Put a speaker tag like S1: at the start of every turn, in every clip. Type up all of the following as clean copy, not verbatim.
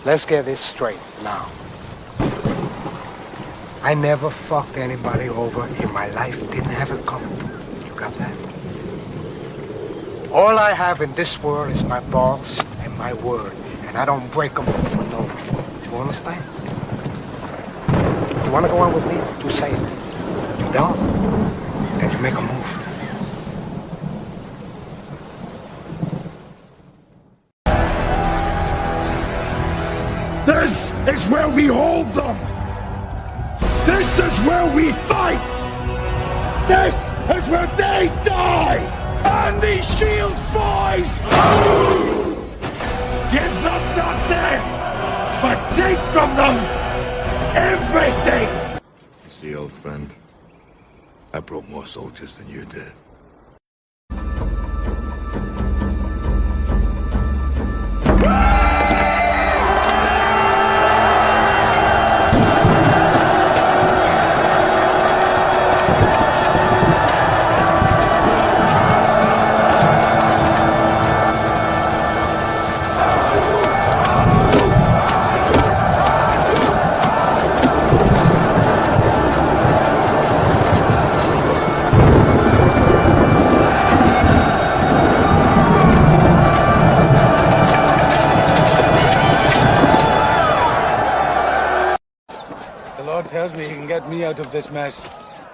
S1: Let's get this straight now. I never fucked anybody over in my life. Didn't have it coming. You got that? All I have in this world is my balls and my word. And I don't break them for no one. Do you understand? You want to go on with me? You say it. You don't? Then you make a move.
S2: This is where we hold them! This is where we fight! This is where they die! And these shield boys give them nothing, but take from them everything!
S3: You see, old friend, I brought more soldiers than you did.
S4: Tells me he can get me out of this mess,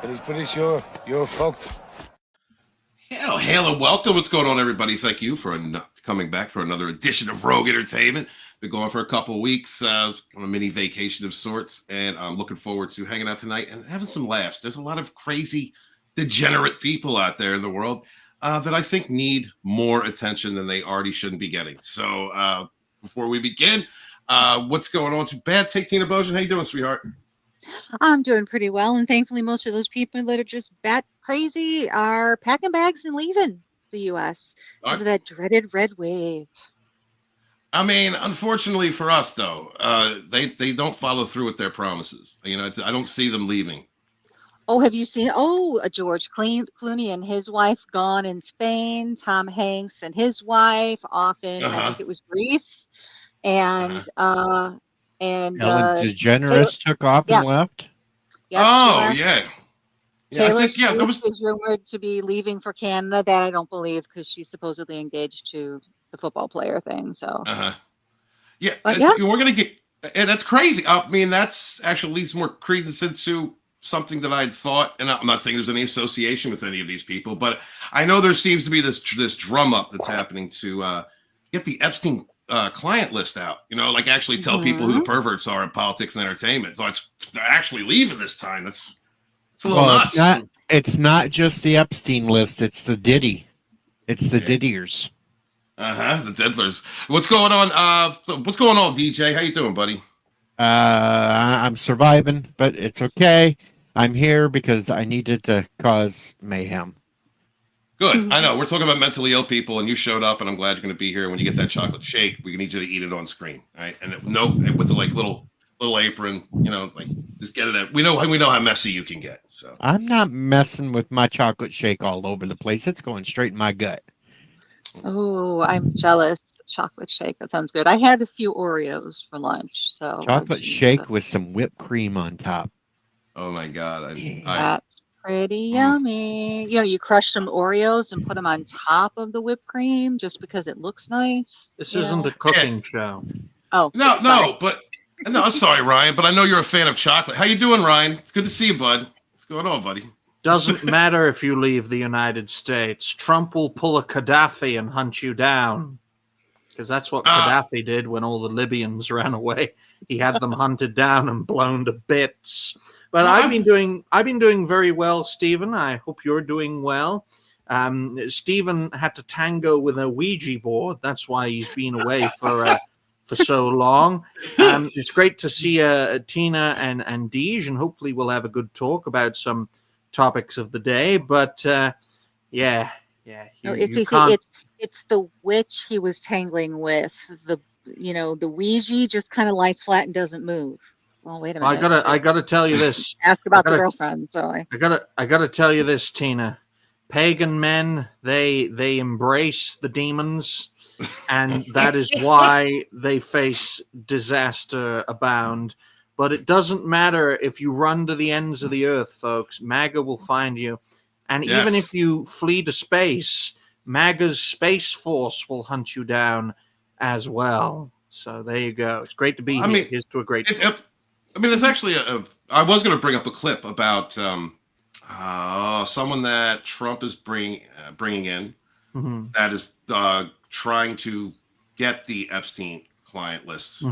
S4: but he's pretty sure you're fucked.
S5: Hail and welcome. What's going on, everybody? Thank you for coming back for another edition of Rogue Entertainment. Been going for a couple of weeks on a mini vacation of sorts, and I'm looking forward to hanging out tonight and having some laughs. There's a lot of crazy, degenerate people out there in the world that I think need more attention than they already shouldn't be getting. So before we begin, what's going on? Bad take Tina Bojan. How you doing, sweetheart?
S6: I'm doing pretty well, and thankfully most of those people that are just bat crazy are packing bags and leaving the U.S. because of that dreaded red wave.
S5: I mean, unfortunately for us, though, they don't follow through with their promises. You know, I don't see them leaving.
S6: Oh, have you seen? George Clooney and his wife gone in Spain. Tom Hanks and his wife off in I think it was Greece, and And
S7: Ellen DeGeneres took off and left.
S5: Yeah.
S6: Taylor Swift is rumored to be leaving for Canada. That I don't believe because she's supposedly engaged to the football player thing. So.
S5: We're gonna get. That's crazy. I mean, that's actually leads more credence into something that I'd thought, and I'm not saying there's any association with any of these people, but I know there seems to be this drum up that's happening to get the Epstein client list out, you know, like actually tell people who the perverts are in politics and entertainment. So they're actually leaving this time. It's a little nuts.
S7: It's not just the Epstein list. It's the Diddy. It's the Diddiers.
S5: The Diddlers. What's going on? What's going on, DJ? How you doing, buddy?
S7: I'm surviving, but it's okay. I'm here because I needed to cause mayhem.
S5: Good. I know. We're talking about mentally ill people, and you showed up, and I'm glad you're going to be here. When you get that chocolate shake, we need you to eat it on screen, right? And with the little apron, you know, like just get it out. We know how messy you can get. So
S7: I'm not messing with my chocolate shake all over the place. It's going straight in my gut.
S6: Oh, I'm jealous. Chocolate shake. That sounds good. I had a few Oreos for lunch. So
S7: chocolate shake with some whipped cream on top.
S5: Oh my God.
S6: That's pretty yummy. You know, you crush some Oreos and put them on top of the whipped cream just because it looks nice.
S8: This isn't a cooking show.
S6: Oh
S5: no, I'm sorry, Ryan, but I know you're a fan of chocolate. How you doing, Ryan? It's good to see you, bud. What's going on, buddy?
S8: Doesn't matter if you leave the United States. Trump will pull a Gaddafi and hunt you down. Because that's what Gaddafi did when all the Libyans ran away. He had them hunted down and blown to bits. But I've been doing very well, Stephen. I hope you're doing well. Stephen had to tango with a Ouija board. That's why he's been away for so long. It's great to see Tina and Deej, and hopefully we'll have a good talk about some topics of the day. But
S6: it's the witch he was tangling with. The Ouija just kind of lies flat and doesn't move. Well, wait a minute.
S8: I gotta tell you this.
S6: Ask about the girlfriend. So
S8: I gotta tell you this, Tina. pagan men, they embrace the demons, and that is why they face disaster abound. But it doesn't matter if you run to the ends of the earth, folks. MAGA will find you. And even if you flee to space, MAGA's Space Force will hunt you down as well. So there you go. It's great to be here. Here's to a great
S5: it's actually I was going to bring up a clip about someone that Trump is bringing in that is trying to get the Epstein client lists,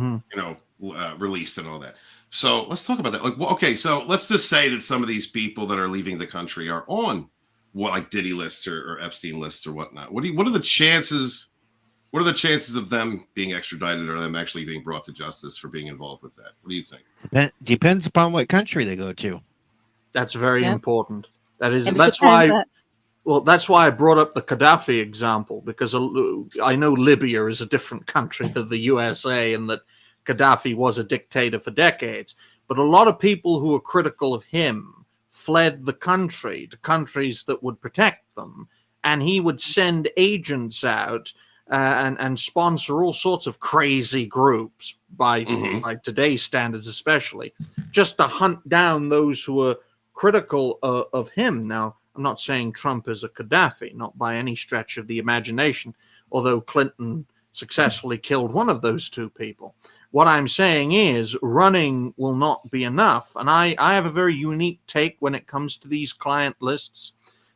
S5: released and all that. So let's talk about that. Like, okay, so let's just say that some of these people that are leaving the country are on like Diddy lists or Epstein lists or whatnot. What are the chances? What are the chances of them being extradited or them actually being brought to justice for being involved with that? What do you think?
S7: Depends upon what country they go to.
S8: That's very important.
S6: That's
S8: why I brought up the Gaddafi example, because I know Libya is a different country than the USA, and that Gaddafi was a dictator for decades. But a lot of people who are critical of him fled the country to countries that would protect them, and he would send agents out and sponsor all sorts of crazy groups by today's standards, especially, just to hunt down those who are critical of him. Now, I'm not saying Trump is a Gaddafi, not by any stretch of the imagination, although Clinton successfully killed one of those two people. What I'm saying is running will not be enough. And I have a very unique take when it comes to these client lists,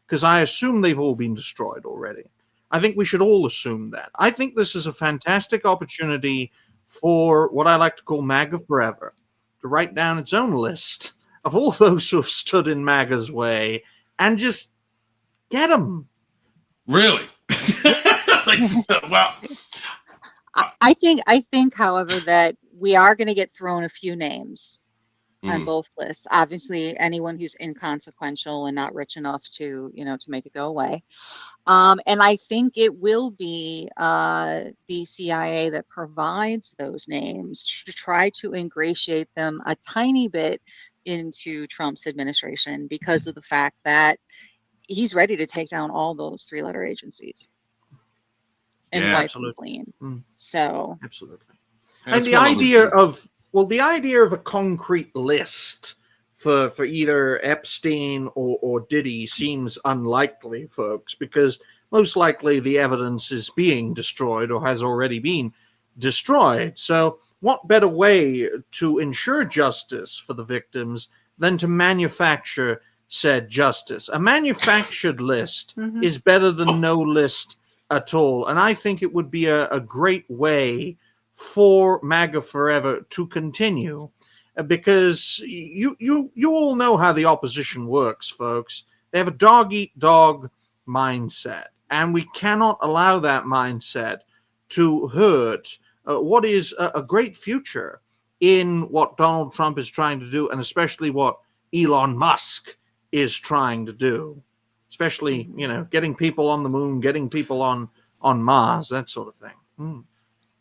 S8: because I assume they've all been destroyed already. I think we should all assume that. I think this is a fantastic opportunity for what I like to call MAGA Forever to write down its own list of all those who have stood in MAGA's way and just get them.
S5: Really? Well,
S6: I think, however, that we are going to get thrown a few names on both lists. Obviously, anyone who's inconsequential and not rich enough to make it go away. And I think it will be the CIA that provides those names to try to ingratiate them a tiny bit into Trump's administration, because of the fact that he's ready to take down all those three-letter agencies and wipe them clean. So
S8: absolutely. And the idea of a concrete list for either Epstein or Diddy seems unlikely, folks, because most likely the evidence is being destroyed or has already been destroyed. So what better way to ensure justice for the victims than to manufacture said justice? A manufactured list is better than no list at all. And I think it would be a great way for MAGA Forever to continue, because you all know how the opposition works, folks. They have a dog-eat-dog mindset, and we cannot allow that mindset to hurt what is a great future in what Donald Trump is trying to do, and especially what Elon Musk is trying to do, especially, getting people on the moon, getting people on Mars, that sort of thing.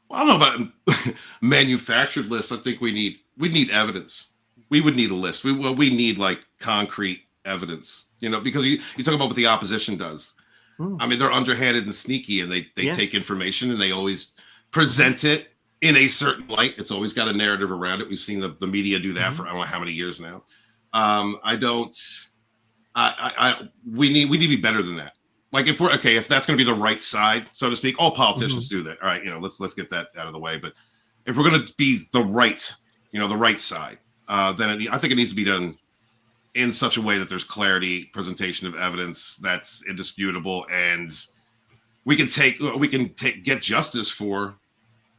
S5: Well, I don't know about manufactured lists. I think we need evidence. We would need a list. We need like concrete evidence, because you talk about what the opposition does. I mean, they're underhanded and sneaky, and they take information and they always present it in a certain light. It's always got a narrative around it. We've seen the media do that for I don't know how many years now. We need to be better than that. Like if that's going to be the right side, so to speak, all politicians do that. All right, let's get that out of the way. But if we're going to be the right side, then I think it needs to be done in such a way that there's clarity, presentation of evidence that's indisputable, and we can get justice for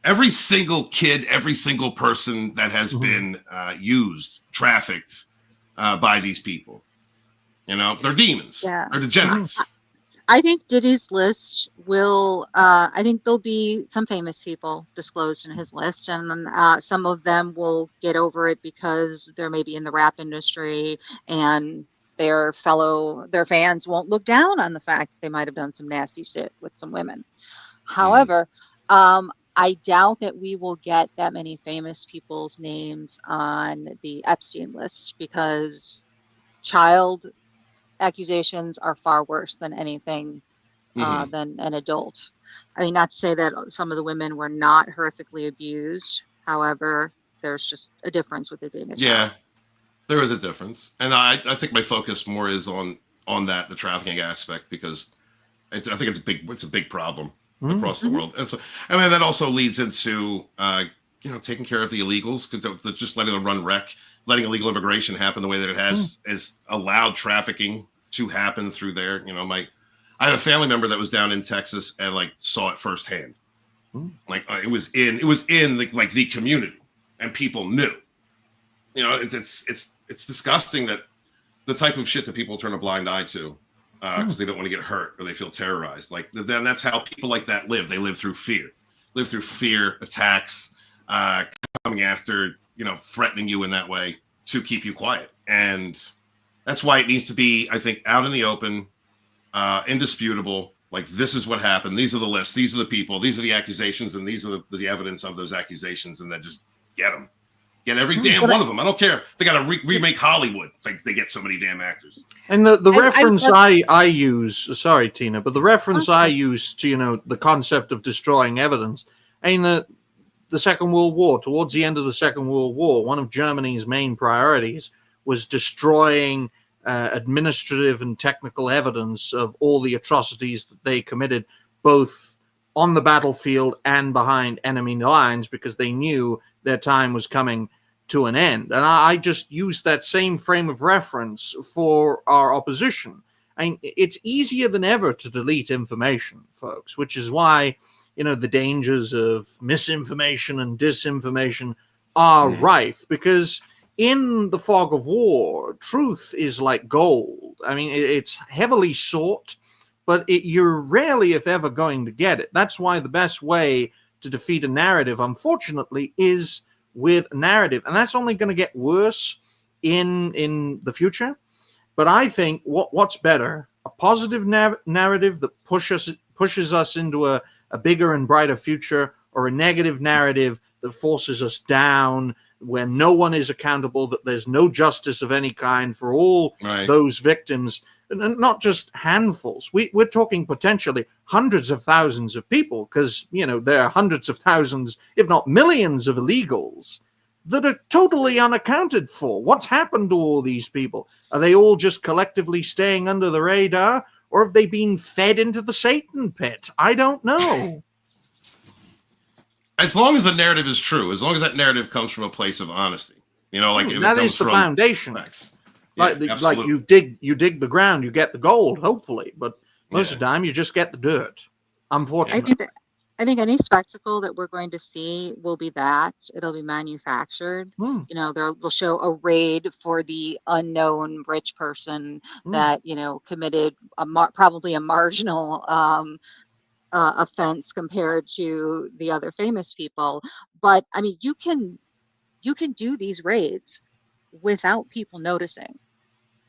S5: every single kid, every single person that has been used, trafficked by these people. They're demons.
S6: Yeah.
S5: They're degenerates.
S6: I think Diddy's list will, I think there'll be some famous people disclosed in his list, and then some of them will get over it because they're maybe in the rap industry, and their fans won't look down on the fact that they might have done some nasty shit with some women. However, I doubt that we will get that many famous people's names on the Epstein list, because child accusations are far worse than anything than an adult. I mean, not to say that some of the women were not horrifically abused. However, there's just a difference with it being a child.
S5: Yeah, there is a difference, and I think my focus more is on that, the trafficking aspect, because I think it's a big problem across the world. And so, I mean, that also leads into taking care of the illegals, just letting them run wreck, letting illegal immigration happen the way that it has allowed trafficking to happen through there. I have a family member that was down in Texas and saw it firsthand. It was in the community, and people knew. It's disgusting that the type of shit that people turn a blind eye to because they don't want to get hurt or they feel terrorized. Then that's how people like that live. They live through fear, attacks, coming after, threatening you in that way to keep you quiet. And that's why it needs to be, I think, out in the open, indisputable. This is what happened. These are the lists. These are the people. These are the accusations, and these are the evidence of those accusations. And then just get them. Get every damn one of them. I don't care. They got to remake Hollywood. They get so many damn actors.
S8: And the reference I use, sorry, Tina, but the reference I use to, the concept of destroying evidence, the Second World War, towards the end of the Second World War, one of Germany's main priorities was destroying administrative and technical evidence of all the atrocities that they committed, both on the battlefield and behind enemy lines, because they knew their time was coming to an end. And I just use that same frame of reference for our opposition. It's easier than ever to delete information, folks, which is why, the dangers of misinformation and disinformation are rife, because in the fog of war, truth is like gold. It's heavily sought, but you're rarely, if ever, going to get it. That's why the best way to defeat a narrative, unfortunately, is with narrative, and that's only going to get worse in the future. But I think what's better, a positive narrative that pushes us into a bigger and brighter future, or a negative narrative that forces us down, where no one is accountable, that there's no justice of any kind for all those victims, and not just handfuls. We're talking potentially hundreds of thousands of people, because, there are hundreds of thousands, if not millions, of illegals that are totally unaccounted for. What's happened to all these people? Are they all just collectively staying under the radar, or have they been fed into the Satan pit? I don't know.
S5: As long as the narrative is true, as long as that narrative comes from a place of honesty,
S8: that is the foundation.
S5: Facts.
S8: Like you dig the ground, you get the gold, hopefully, but most of the time you just get the dirt. Unfortunately,
S6: I think any spectacle that we're going to see will be that it'll be manufactured. They'll show a raid for the unknown rich person that committed probably a marginal offense compared to the other famous people. But you can do these raids without people noticing.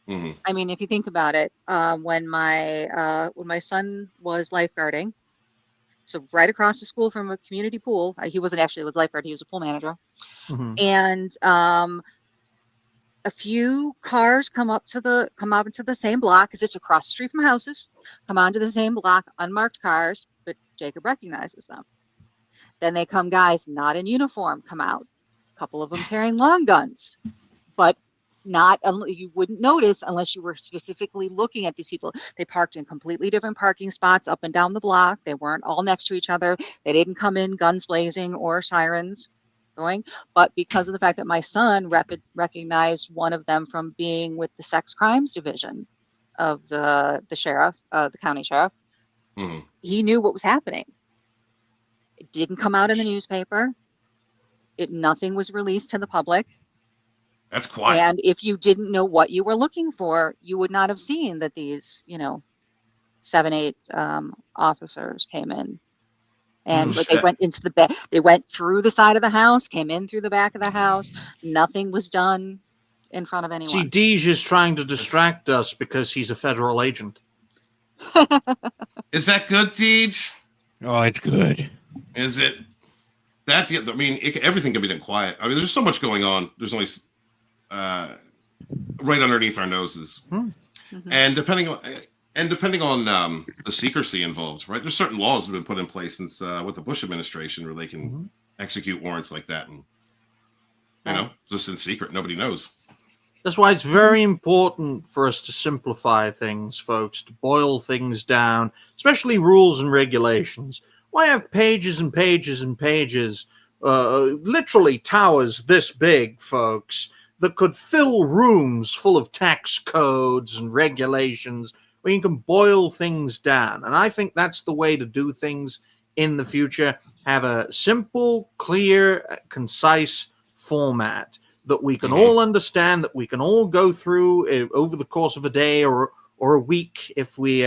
S6: If you think about it, when my son was lifeguarding, so right across the school from a community pool, he wasn't actually was lifeguard, he was a pool manager, and a few cars come up into the same block, because it's across the street from houses, come onto the same block, unmarked cars, but Jacob recognizes them. Then they come guys not in uniform, come out, a couple of them carrying long guns, but you wouldn't notice unless you were specifically looking at these people. They parked in completely different parking spots up and down the block. They weren't all next to each other. They didn't come in guns blazing or sirens going. But because of the fact that my son recognized one of them from being with the sex crimes division of the sheriff, the county sheriff, he knew what was happening. It didn't come out in the newspaper. Nothing was released to the public.
S5: That's quiet.
S6: And if you didn't know what you were looking for, you would not have seen that these, 7-8 officers came in, and they went into they went through the side of the house, came in through the back of the house. Nothing was done in front of anyone.
S8: See, Deej is trying to distract us because he's a federal agent.
S5: Is that good, Deej?
S7: Oh, it's good.
S5: Is it? Everything can be done quiet. There's just so much going on. There's only right underneath our noses. And depending on the secrecy involved, right? There's certain laws that have been put in place since with the Bush administration where they can execute warrants like that, and just in secret, nobody knows.
S8: That's why it's very important for us to simplify things, folks, to boil things down, especially rules and regulations. Why have pages and pages and pages, literally towers this big, folks, that could fill rooms full of tax codes and regulations where you can boil things down? And I think that's the way to do things in the future. Have a simple, clear, concise format that we can all understand, that we can all go through over the course of a day or a week if we,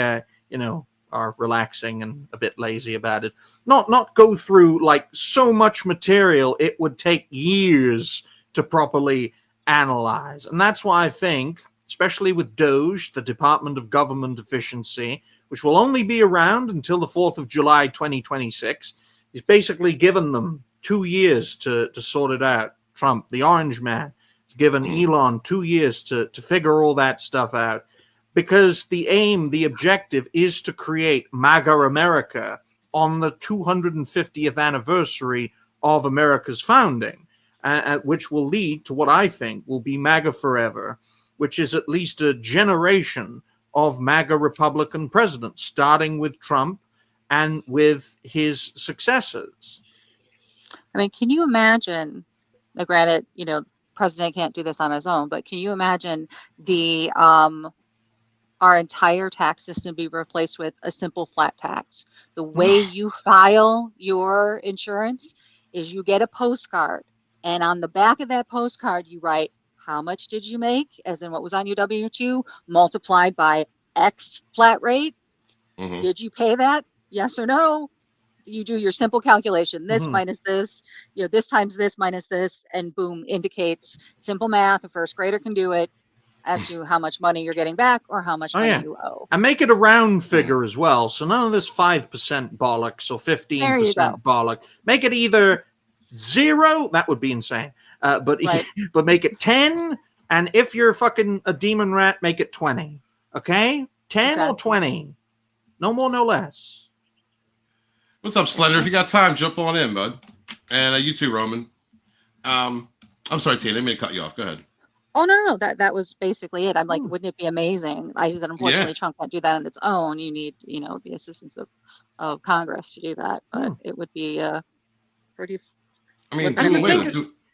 S8: are relaxing and a bit lazy about it. Not go through like so much material it would take years to properly analyze. And that's why I think, especially with DOGE, the Department of Government Efficiency, which will only be around until the 4th of July 2026, is basically given them 2 years to sort it out. Trump, the orange man, has given Elon 2 years to figure all that stuff out, because the objective is to create MAGA America on the 250th anniversary of America's founding, which will lead to what I think will be MAGA forever, which is at least a generation of MAGA Republican presidents, starting with Trump and with his successors.
S6: I mean, can you imagine? Now, granted, president can't do this on his own, but can you imagine our entire tax system be replaced with a simple flat tax? The way you file your insurance is you get a postcard, and on the back of that postcard, you write how much did you make, as in what was on your W-2, multiplied by X flat rate. Did you pay that? Yes or no? You do your simple calculation, this minus this, this times this minus this, and boom, indicates simple math. A first grader can do it as to how much money you're getting back or how much money you owe.
S8: And make it a round figure as well. So none of this 5% bollocks or 15% bollock. Make it either 0, that would be insane. But make it 10. And if you're fucking a demon rat, make it 20. Okay? 10 or 20. No more, no less.
S5: What's up, Slender? If you got time, jump on in, bud. And you too, Roman. I'm sorry, Tina. I didn't mean to cut you off. Go ahead.
S6: Oh, no. That was basically it. I'm like, wouldn't it be amazing? I said, unfortunately, Trump can't do that on its own. You need, the assistance of Congress to do that. But it would be pretty.
S5: I mean,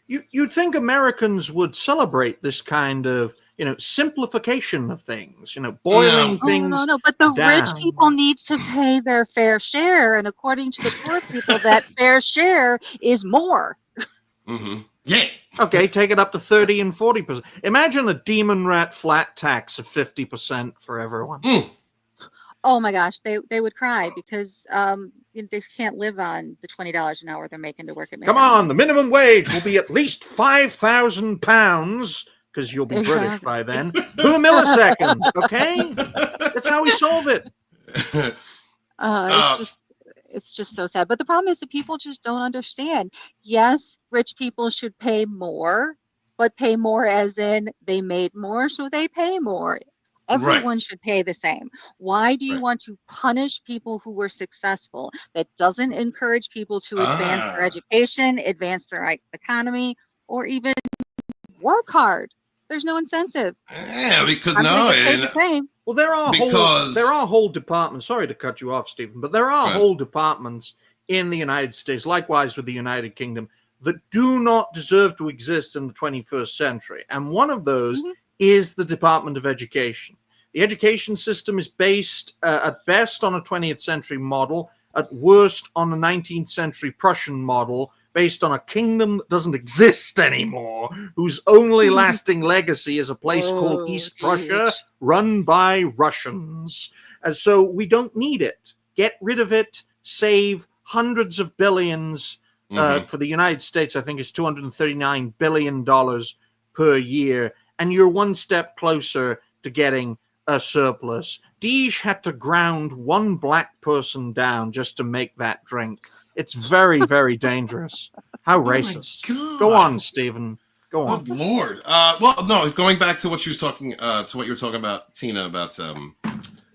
S8: you'd think Americans would celebrate this kind of, simplification of things, boiling things.
S6: No. But the rich people need to pay their fair share. And according to the poor people, that fair share is more.
S5: Yeah.
S8: Okay, take it up to 30 and 40%. Imagine a demon rat flat tax of 50% for everyone.
S6: Oh my gosh, they would cry because they can't live on the $20 an hour they're making to work at McDonald's.
S8: Come on, the minimum wage will be at least £5,000, because you'll be British by then, per millisecond, okay? That's how we solve it.
S6: It's just so sad. But the problem is the people just don't understand. Yes, rich people should pay more, but pay more as in they made more, so they pay more. Everyone should pay the same. Why do you want to punish people who were successful? That doesn't encourage people to advance their education, advance their economy, or even work hard. There's no incentive.
S5: Yeah, because
S8: well, there are whole departments. Sorry to cut you off, Stephen, but there are whole departments in the United States, likewise with the United Kingdom, that do not deserve to exist in the 21st century. And one of those is the Department of Education. The education system is based at best on a 20th century model, at worst on a 19th century Prussian model, based on a kingdom that doesn't exist anymore, whose only lasting legacy is a place called East Prussia, run by Russians. And so we don't need it. Get rid of it, save hundreds of billions. For the United States, I think it's $239 billion per year. And you're one step closer to getting a surplus. Deej had to ground one black person down just to make that drink. It's very, very dangerous. How racist. Go on, Stephen. Go on.
S5: Good Lord. Well, no, going back to what you were talking about, Tina, about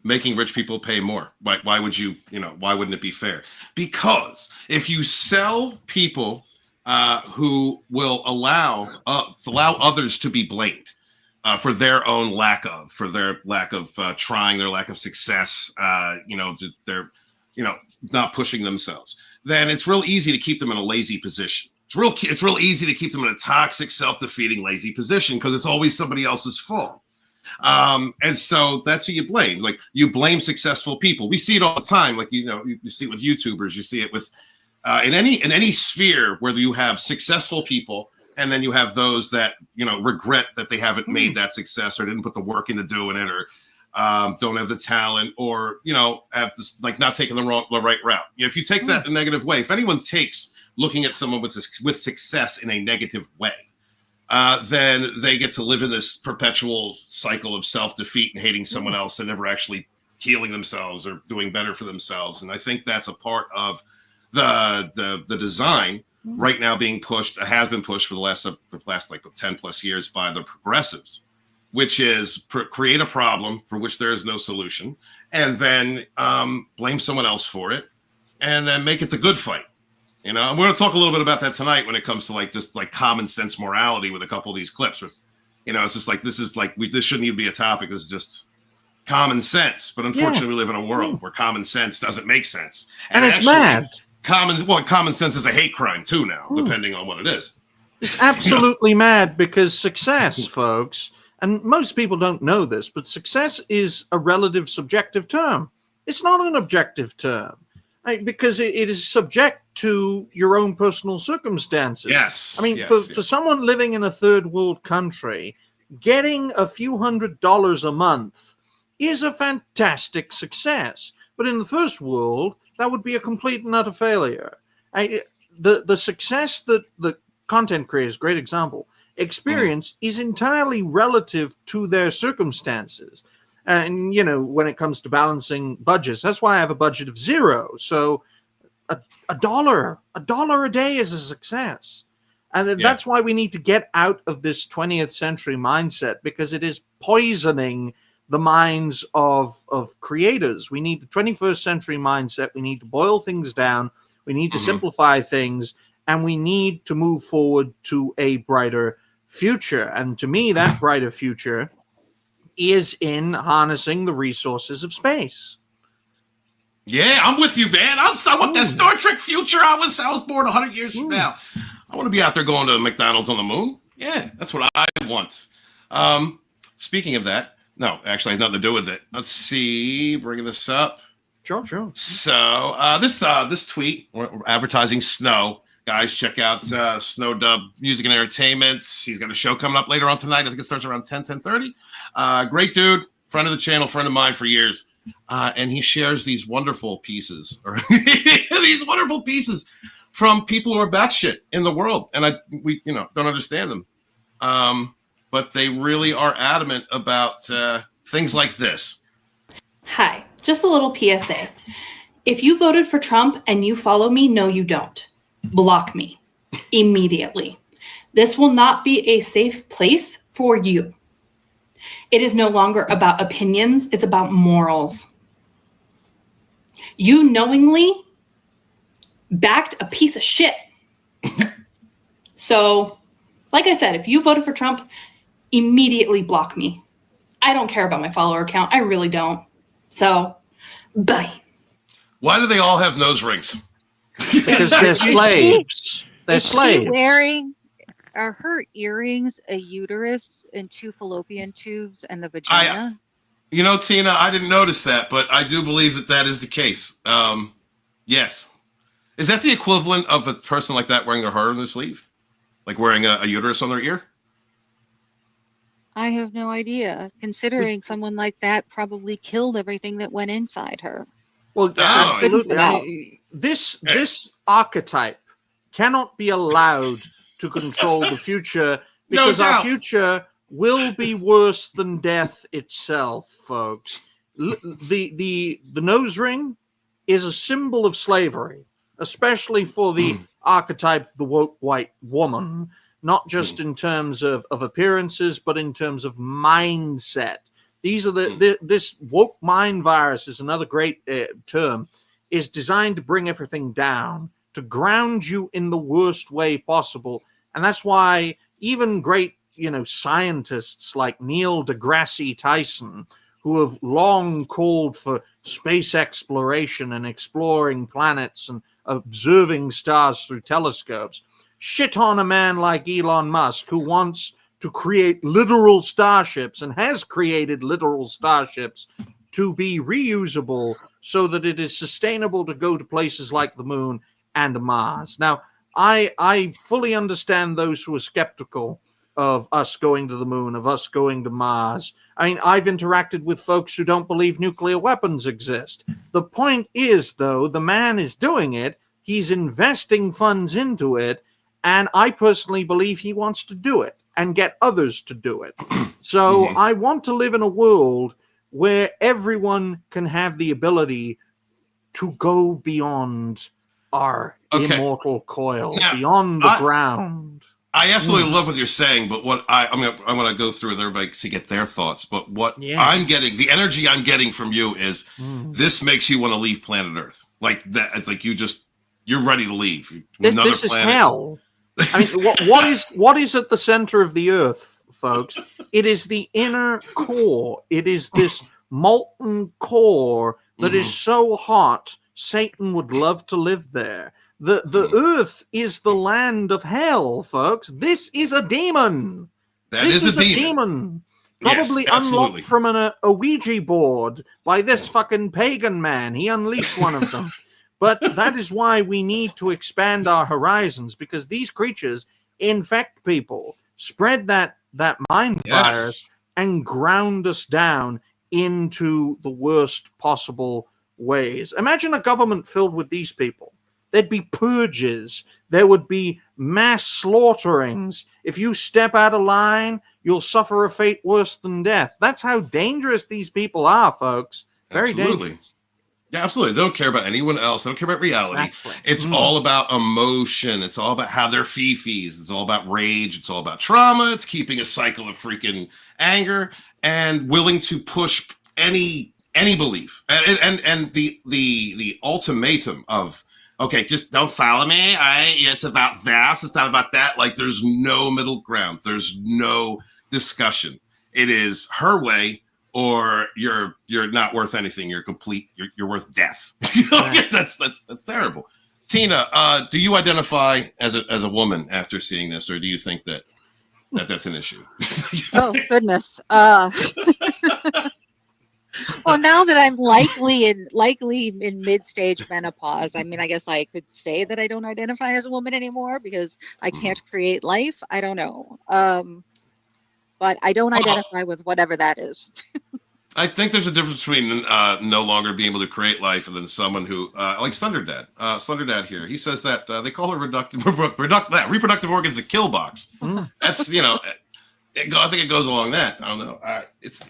S5: making rich people pay more. Why would you, why wouldn't it be fair? Because if you sell people who will allow others to be blamed for their own lack of trying, their lack of success, they're, not pushing themselves, then it's real easy to keep them in a lazy position. It's real easy to keep them in a toxic, self-defeating, lazy position because it's always somebody else's fault. And so that's who you blame. Like, you blame successful people. We see it all the time. Like, you see it with YouTubers. You see it with in any sphere where you have successful people, and then you have those that regret that they haven't made that success, or didn't put the work into doing it, or don't have the talent, or have this, like, not taking the right route. If you take that in a negative way, if anyone takes looking at someone with success in a negative way, then they get to live in this perpetual cycle of self-defeat and hating someone else and never actually healing themselves or doing better for themselves. And I think that's a part of the design right now being pushed, has been pushed for the last like 10 plus years by the progressives, which is create a problem for which there is no solution, and then blame someone else for it, and then make it the good fight. And we're going to talk a little bit about that tonight when it comes to just common sense morality with a couple of these clips. It's just like, this shouldn't even be a topic. This is just common sense. But unfortunately, we live in a world where common sense doesn't make sense.
S8: And it's mad.
S5: Common sense is a hate crime too now, depending on what it is.
S8: It's absolutely mad, because success, folks, and most people don't know this, but success is a relative subjective term. It's not an objective term. Because it is subject to your own personal circumstances.
S5: Yes.
S8: I mean, for someone living in a third world country, getting a few $100s a month is a fantastic success. But in the first world, that would be a complete and utter failure. The success that the content creators, great example, experience is entirely relative to their circumstances. And, when it comes to balancing budgets, that's why I have a budget of 0. So a dollar a day is a success. And that's why we need to get out of this 20th century mindset, because it is poisoning the minds of creators. We need the 21st century mindset. We need to boil things down. We need to simplify things, and we need to move forward to a brighter future. And to me, that brighter future is in harnessing the resources of space.
S5: Yeah, I'm with you, man. I want that Star Trek future. I was born 100 years from now. I want to be out there going to McDonald's on the moon. Yeah, that's what I want. Speaking of that, no, actually, it has nothing to do with it. Let's see, bringing this up.
S8: Sure.
S5: So this tweet, we're advertising Snow. Guys, check out Snow Dub Music and Entertainment. He's got a show coming up later on tonight. I think it starts around 10:30. Great dude, friend of the channel, friend of mine for years. And he shares these wonderful pieces, from people who are batshit in the world. And we don't understand them. But they really are adamant about things like this.
S9: Hi, just a little PSA. If you voted for Trump and you follow me, no, you don't. Block me immediately. This will not be a safe place for you. It is no longer about opinions. It's about morals. You knowingly backed a piece of shit. So, like I said, if you voted for Trump, immediately block me. I don't care about my follower count. I really don't. So, bye.
S5: Why do they all have nose rings?
S8: Because they're slaves. They're slaves.
S6: Are her earrings a uterus and 2 fallopian tubes and a vagina?
S5: Tina, I didn't notice that, but I do believe that is the case. Yes. Is that the equivalent of a person like that wearing their heart on their sleeve? Like wearing a uterus on their ear?
S6: I have no idea, considering someone like that probably killed everything that went inside her.
S8: Well, absolutely. This archetype cannot be allowed to control the future, because our future will be worse than death itself, folks. The nose ring is a symbol of slavery, especially for the archetype of the woke white woman. not just in terms of appearances, but in terms of mindset. These are this woke mind virus is another great term, is designed to bring everything down, to ground you in the worst way possible. And that's why even great, scientists like Neil deGrasse Tyson, who have long called for space exploration and exploring planets and observing stars through telescopes, shit on a man like Elon Musk, who wants to create literal starships and has created literal starships to be reusable so that it is sustainable to go to places like the moon and Mars. Now, I fully understand those who are skeptical of us going to the moon, of us going to Mars. I mean, I've interacted with folks who don't believe nuclear weapons exist. The point is, though, the man is doing it. He's investing funds into it. And I personally believe he wants to do it and get others to do it. So I want to live in a world where everyone can have the ability to go beyond our immortal coil, beyond the ground.
S5: I absolutely love what you're saying, but what I'm gonna go through with everybody to get their thoughts. But what I'm getting, the energy I'm getting from you is this makes you want to leave planet Earth. Like that, it's like you're ready to leave.
S8: This is hell. I mean, what is at the center of the Earth, folks? It is the inner core. It is this molten core that is so hot, Satan would love to live there. The Earth is the land of hell, folks. This is a demon. This is a demon. Probably unlocked from a Ouija board by this fucking pagan man. He unleashed one of them. But that is why we need to expand our horizons, because these creatures infect people, spread that mind virus, and ground us down into the worst possible ways. Imagine a government filled with these people. There'd be purges. There would be mass slaughterings. If you step out of line, you'll suffer a fate worse than death. That's how dangerous these people are, folks. Very dangerous.
S5: Yeah, absolutely. They don't care about anyone else. They don't care about reality. Exactly. It's all about emotion. It's all about how they're fifis. It's all about rage. It's all about trauma. It's keeping a cycle of freaking anger and willing to push any belief. And the ultimatum of, okay, just don't follow me. It's about this. It's not about that. Like, there's no middle ground. There's no discussion. It is her way, or you're not worth anything. You're complete. You're worth death. That's terrible. Tina, do you identify as a woman after seeing this, or do you think that's an issue?
S6: Oh goodness. Well, now that I'm likely in mid-stage menopause, I mean, I guess I could say that I don't identify as a woman anymore because I can't create life. I don't know. But I don't identify with whatever that is.
S5: I think there's a difference between no longer being able to create life and then someone who, like Slender Dad. Slender Dad here, he says that they call her reproductive organs a kill box. That's, I think it goes along that. I don't know. Does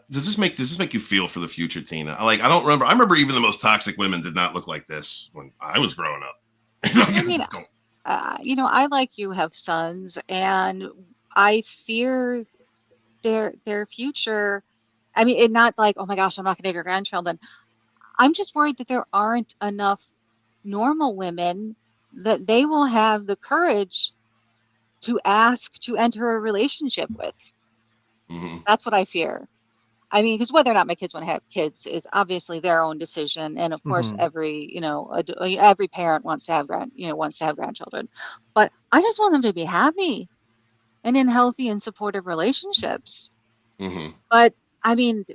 S5: this make you feel for the future, Tina? I don't remember. I remember even the most toxic women did not look like this when I was growing up.
S6: I mean, I, like you, have sons, and I fear their future. I mean, it's not like, oh my gosh, I'm not going to get grandchildren. I'm just worried that there aren't enough normal women that they will have the courage to ask to enter a relationship with. That's what I fear. I mean, because whether or not my kids want to have kids is obviously their own decision, and of course, every parent wants to have grandchildren. But I just want them to be happy and in healthy and supportive relationships. But I mean,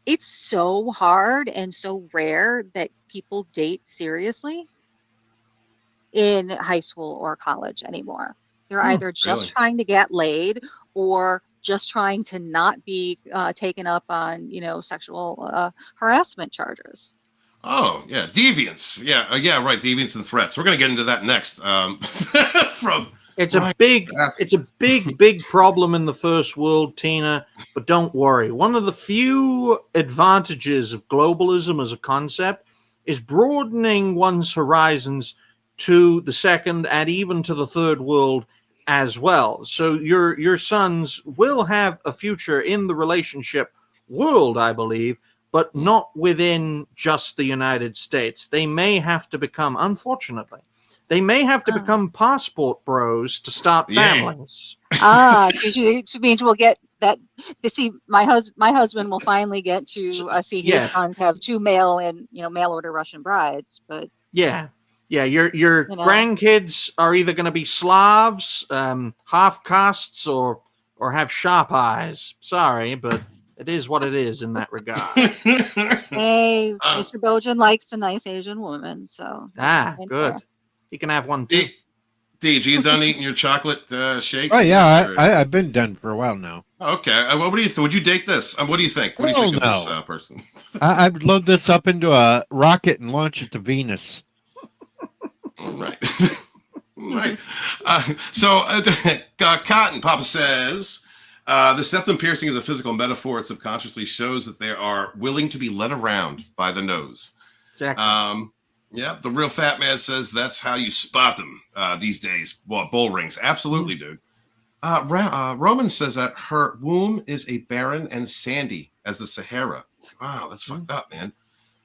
S6: it's so hard and so rare that people date seriously in high school or college anymore. They're either just trying to get laid or just trying to not be taken up on, sexual harassment charges.
S5: Oh, yeah. Deviance. Yeah, right. Deviance and threats. We're going to get into that next.
S8: It's a big problem in the first world, Tina, but don't worry. One of the few advantages of globalism as a concept is broadening one's horizons to the second and even to the third world as well. So your sons will have a future in the relationship world, I believe, but not within just the United States. They may have to become, unfortunately, they may have to become passport bros to start families.
S6: Which means we'll get that to see my husband will finally get to see his sons have 2 mail order Russian brides. But your
S8: grandkids are either going to be Slavs, half castes, or have sharp eyes. Sorry, but it is what it is in that regard.
S6: Hey, Mr. Bojan likes a nice Asian woman, so
S8: good. He can have one too.
S5: Deej, you done eating your chocolate shake?
S7: Oh yeah, I've been done for a while now.
S5: Okay, what do you think? Would you date this? What do you think? What do you think of this person?
S7: I'd load this up into a rocket and launch it to Venus.
S5: All right. Right. Cotton Papa says the septum piercing is a physical metaphor. It subconsciously shows that they are willing to be led around by the nose.
S8: Exactly.
S5: The real fat man says that's how you spot them these days. Well, bull rings. Absolutely, dude. Roman says that her womb is a barren and sandy as the Sahara. Wow, that's fucked up, man.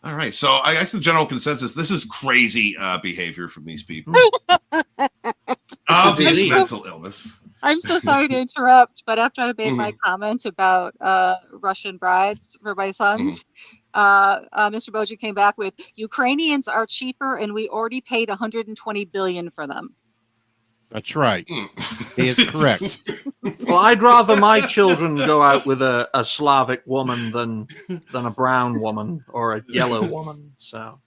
S5: All right, so I guess the general consensus, this is crazy behavior from these people. Obvious mental illness.
S6: I'm so sorry to interrupt, but after I made my comment about Russian brides for my sons, Mr. Bojan came back with, Ukrainians are cheaper and we already paid $120 billion for them.
S7: That's right. He is correct.
S8: Well, I'd rather my children go out with a Slavic woman than a brown woman or a yellow woman. So,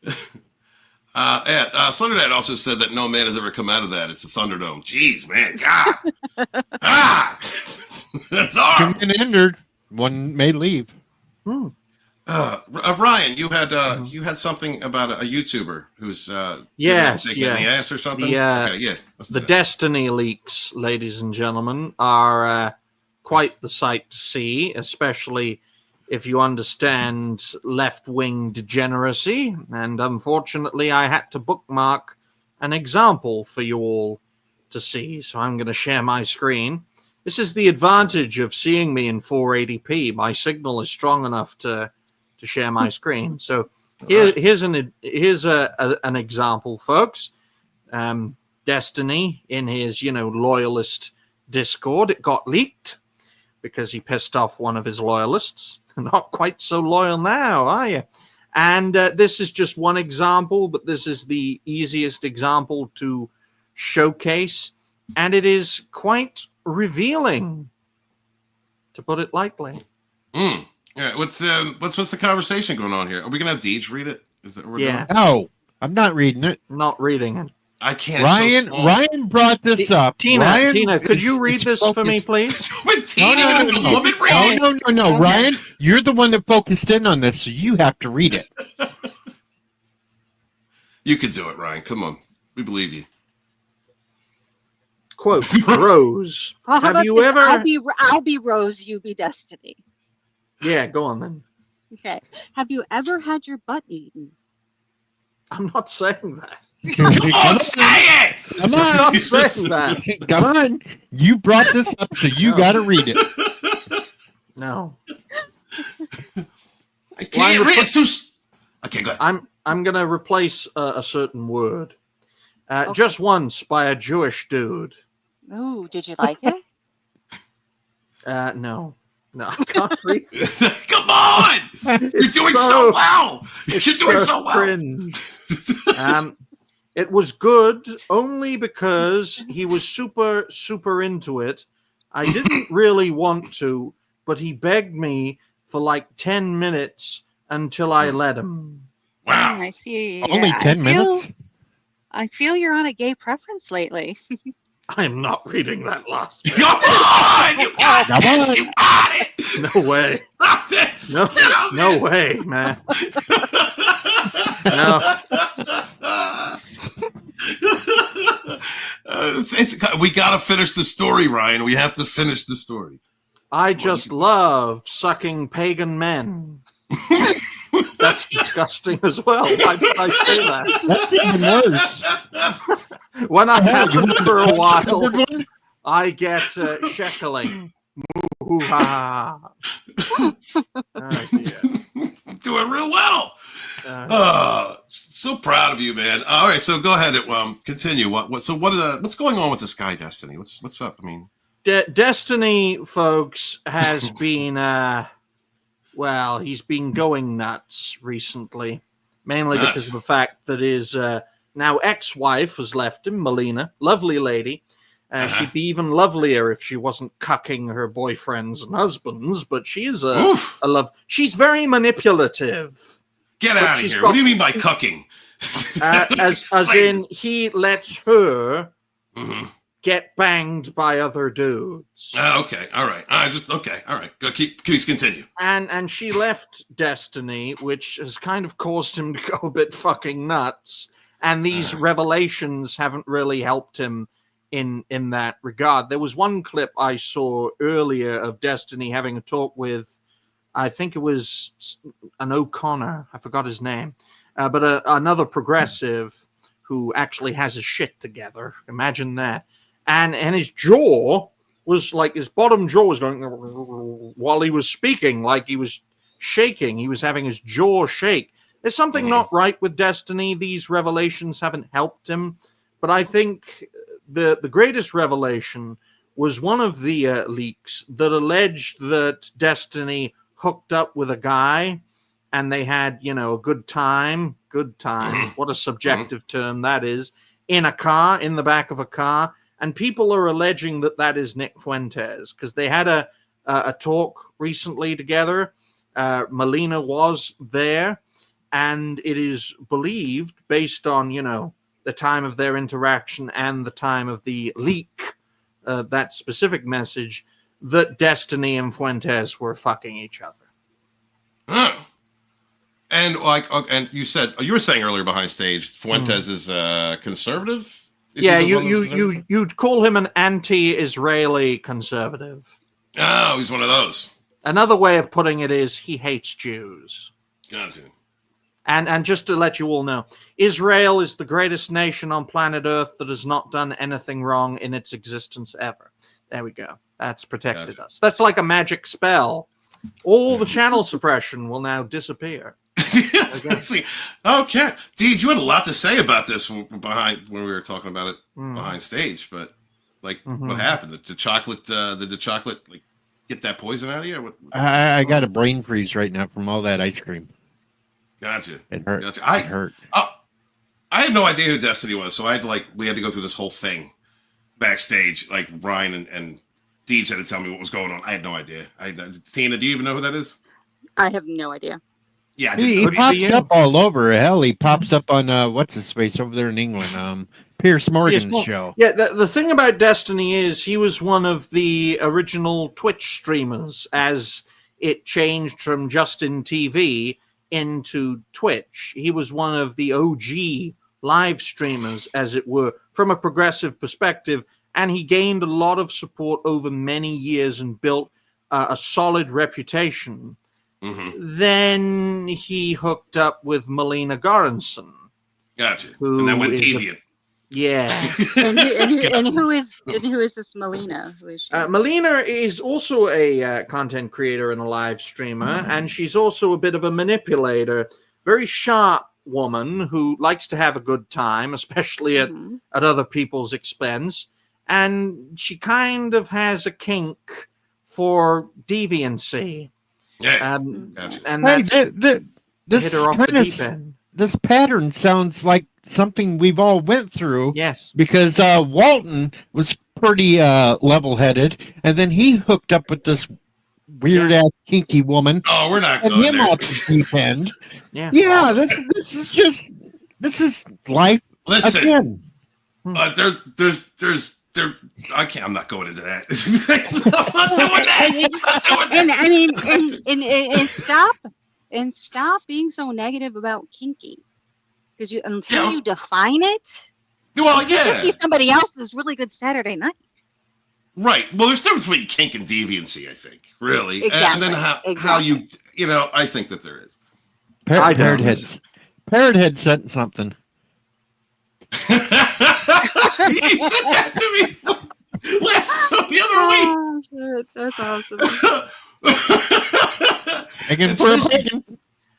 S5: Slenderdad also said that no man has ever come out of that. It's a Thunderdome. Jeez, man, God, that's hard.
S7: Two men entered. One may leave.
S5: Ryan, you had something about a YouTuber who's in the ass or something.
S8: The Destiny leaks, ladies and gentlemen, are quite the sight to see, especially if you understand left-wing degeneracy. And unfortunately, I had to bookmark an example for you all to see. So I'm going to share my screen. This is the advantage of seeing me in 480p. My signal is strong enough to share my screen. So here's an example, folks. Destiny in his loyalist Discord, it got leaked because he pissed off one of his loyalists. Not quite so loyal now, are you? And this is just one example, but this is the easiest example to showcase, and it is quite revealing, to put it lightly.
S5: Yeah, what's the conversation going on here? Are we gonna have Deej read it? Is that what we're doing?
S7: No, I'm not reading it.
S8: Not reading it.
S5: I can't.
S7: Ryan brought this up.
S8: Tina, could you read this for me, please?
S7: No. Ryan, you're the one that focused in on this, so you have to read it.
S5: You can do it, Ryan. Come on, we believe you.
S8: Quote, Rose, have you ever...
S6: I'll be Rose, you be Destiny.
S8: Yeah, go on then.
S6: Okay. Have you ever had your butt eaten?
S8: I'm not saying that.
S5: Come on, say it!
S7: Come on.
S8: I'm not saying that.
S7: Come on. You brought this up, so you got to read it.
S8: No.
S5: I can't read it. Okay, go ahead.
S8: I'm going to replace a certain word. Just once by a Jewish dude.
S6: Ooh, did you like it?
S8: No. No, I can't read.
S5: Come on! You're doing so well! You're doing so well!
S8: It was good only because he was super, super into it. I didn't really want to, but he begged me for like 10 minutes until I let him.
S5: Wow.
S6: I see.
S7: Only 10 minutes?
S6: I feel you're on a gay preference lately.
S8: I'm not reading that last bit.
S5: Come on! You got this! You got it!
S8: No way.
S5: Not this!
S8: No way, man. No.
S5: We got to finish the story, Ryan. We have to finish the story.
S8: I just love sucking pagan men. That's disgusting as well. Why did I say that?
S7: That's even worse.
S8: When I have
S7: you
S8: them
S7: want
S8: for a
S7: the
S8: while,
S7: covered one?
S8: I get shekeling. Moo-hoo-ha. Oh, dear.
S5: Doing real well. So proud of you, man. All right, so go ahead and continue. What's going on with this guy, Destiny? What's up? I mean,
S8: Destiny, folks, has been he's been going nuts recently, mainly because of the fact that his now ex-wife has left him, Melina, lovely lady. She'd be even lovelier if she wasn't cucking her boyfriends and husbands, but she's a love. She's very manipulative.
S5: Get out of here! What do you mean by cucking?
S8: As in, he lets her get banged by other dudes.
S5: Okay, all right. All right. Please continue.
S8: And she left Destiny, which has kind of caused him to go a bit fucking nuts. And these revelations haven't really helped him in that regard. There was one clip I saw earlier of Destiny having a talk with, I think it was an O'Connor, I forgot his name, but another progressive who actually has his shit together. Imagine that. And his jaw was like, his bottom jaw was going while he was speaking, like he was shaking. He was having his jaw shake. There's something not right with Destiny. These revelations haven't helped him. But I think the greatest revelation was one of the leaks that alleged that Destiny hooked up with a guy and they had, a good time. What a subjective term that is. In a car, in the back of a car. And people are alleging that is Nick Fuentes because they had a talk recently together. Melina was there, and it is believed, based on, the time of their interaction and the time of the leak, that specific message, that Destiny and Fuentes were fucking each other.
S5: Huh. And and you were saying earlier behind stage, Fuentes is conservative.
S8: You'd call him an anti-Israeli conservative.
S5: Oh, he's one of those.
S8: Another way of putting it is he hates Jews.
S5: Gotcha.
S8: And just to let you all know, Israel is the greatest nation on planet Earth that has not done anything wrong in its existence ever. There we go. That's protected us. That's like a magic spell. All the channel suppression will now disappear.
S5: Okay. Deej, you had a lot to say about this when we were talking about it behind stage, but what happened? Did the chocolate like get that poison out of you?
S7: I got a brain freeze right now from all that ice cream.
S5: Gotcha.
S7: It hurt.
S5: Gotcha.
S7: It hurt.
S5: I had no idea who Destiny was, so we had to go through this whole thing backstage. Like Ryan and Deej had to tell me what was going on. I had no idea. Tina, do you even know who that is?
S6: I have no idea.
S5: Yeah,
S7: he pops up all over. Hell, he pops up on what's his face over there in England, Pierce Morgan's show.
S8: Yeah, the thing about Destiny is he was one of the original Twitch streamers as it changed from Justin TV into Twitch. He was one of the OG live streamers, as it were, from a progressive perspective, and he gained a lot of support over many years and built a solid reputation. Then he hooked up with Melina Goranson.
S5: Gotcha. And then went deviant.
S6: and who is this Melina? Who is she?
S8: Melina is also a content creator and a live streamer, and she's also a bit of a manipulator. Very sharp woman who likes to have a good time, especially at other people's expense. And she kind of has a kink for deviancy.
S5: Yeah.
S8: And that's
S7: this
S8: hit her off the deep end.
S7: This pattern sounds like something we've all went through.
S8: Yes.
S7: Because Walton was pretty level-headed, and then he hooked up with this weird-ass kinky woman.
S5: Oh, we're not
S7: and
S5: going
S7: him
S5: there.
S7: off the deep end.
S8: Yeah.
S7: This is life.
S5: Listen.
S7: Again.
S5: I'm not going into that. I'm not doing that.
S6: And stop being so negative about kinky, because until you define it, kinky somebody else's really good Saturday night.
S5: Right. Well, there's a difference between kink and deviancy, I think. Really,
S6: exactly.
S5: And then how you I think that there is.
S8: I don't.
S7: Parrot Head sent something.
S5: He said that to me the other week.
S6: Oh, shit. That's awesome.
S7: Again for a pagan.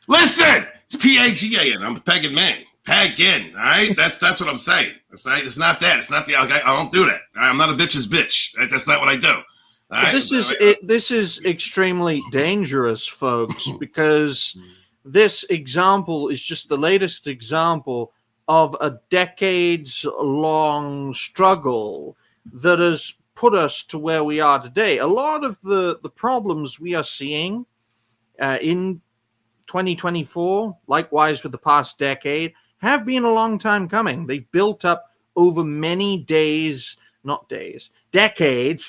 S5: Listen, it's P-A-G-A-N. I'm a pagan man. Pagan, all right? That's what I'm saying. It's not that. It's not the. I don't do that. I'm not a bitch's bitch. That's not what I do. Right?
S8: This is extremely dangerous, folks, because this example is just the latest example of a decades-long struggle that has put us to where we are today. A lot of the problems we are seeing in 2024, likewise with the past decade, have been a long time coming. They've built up over many decades,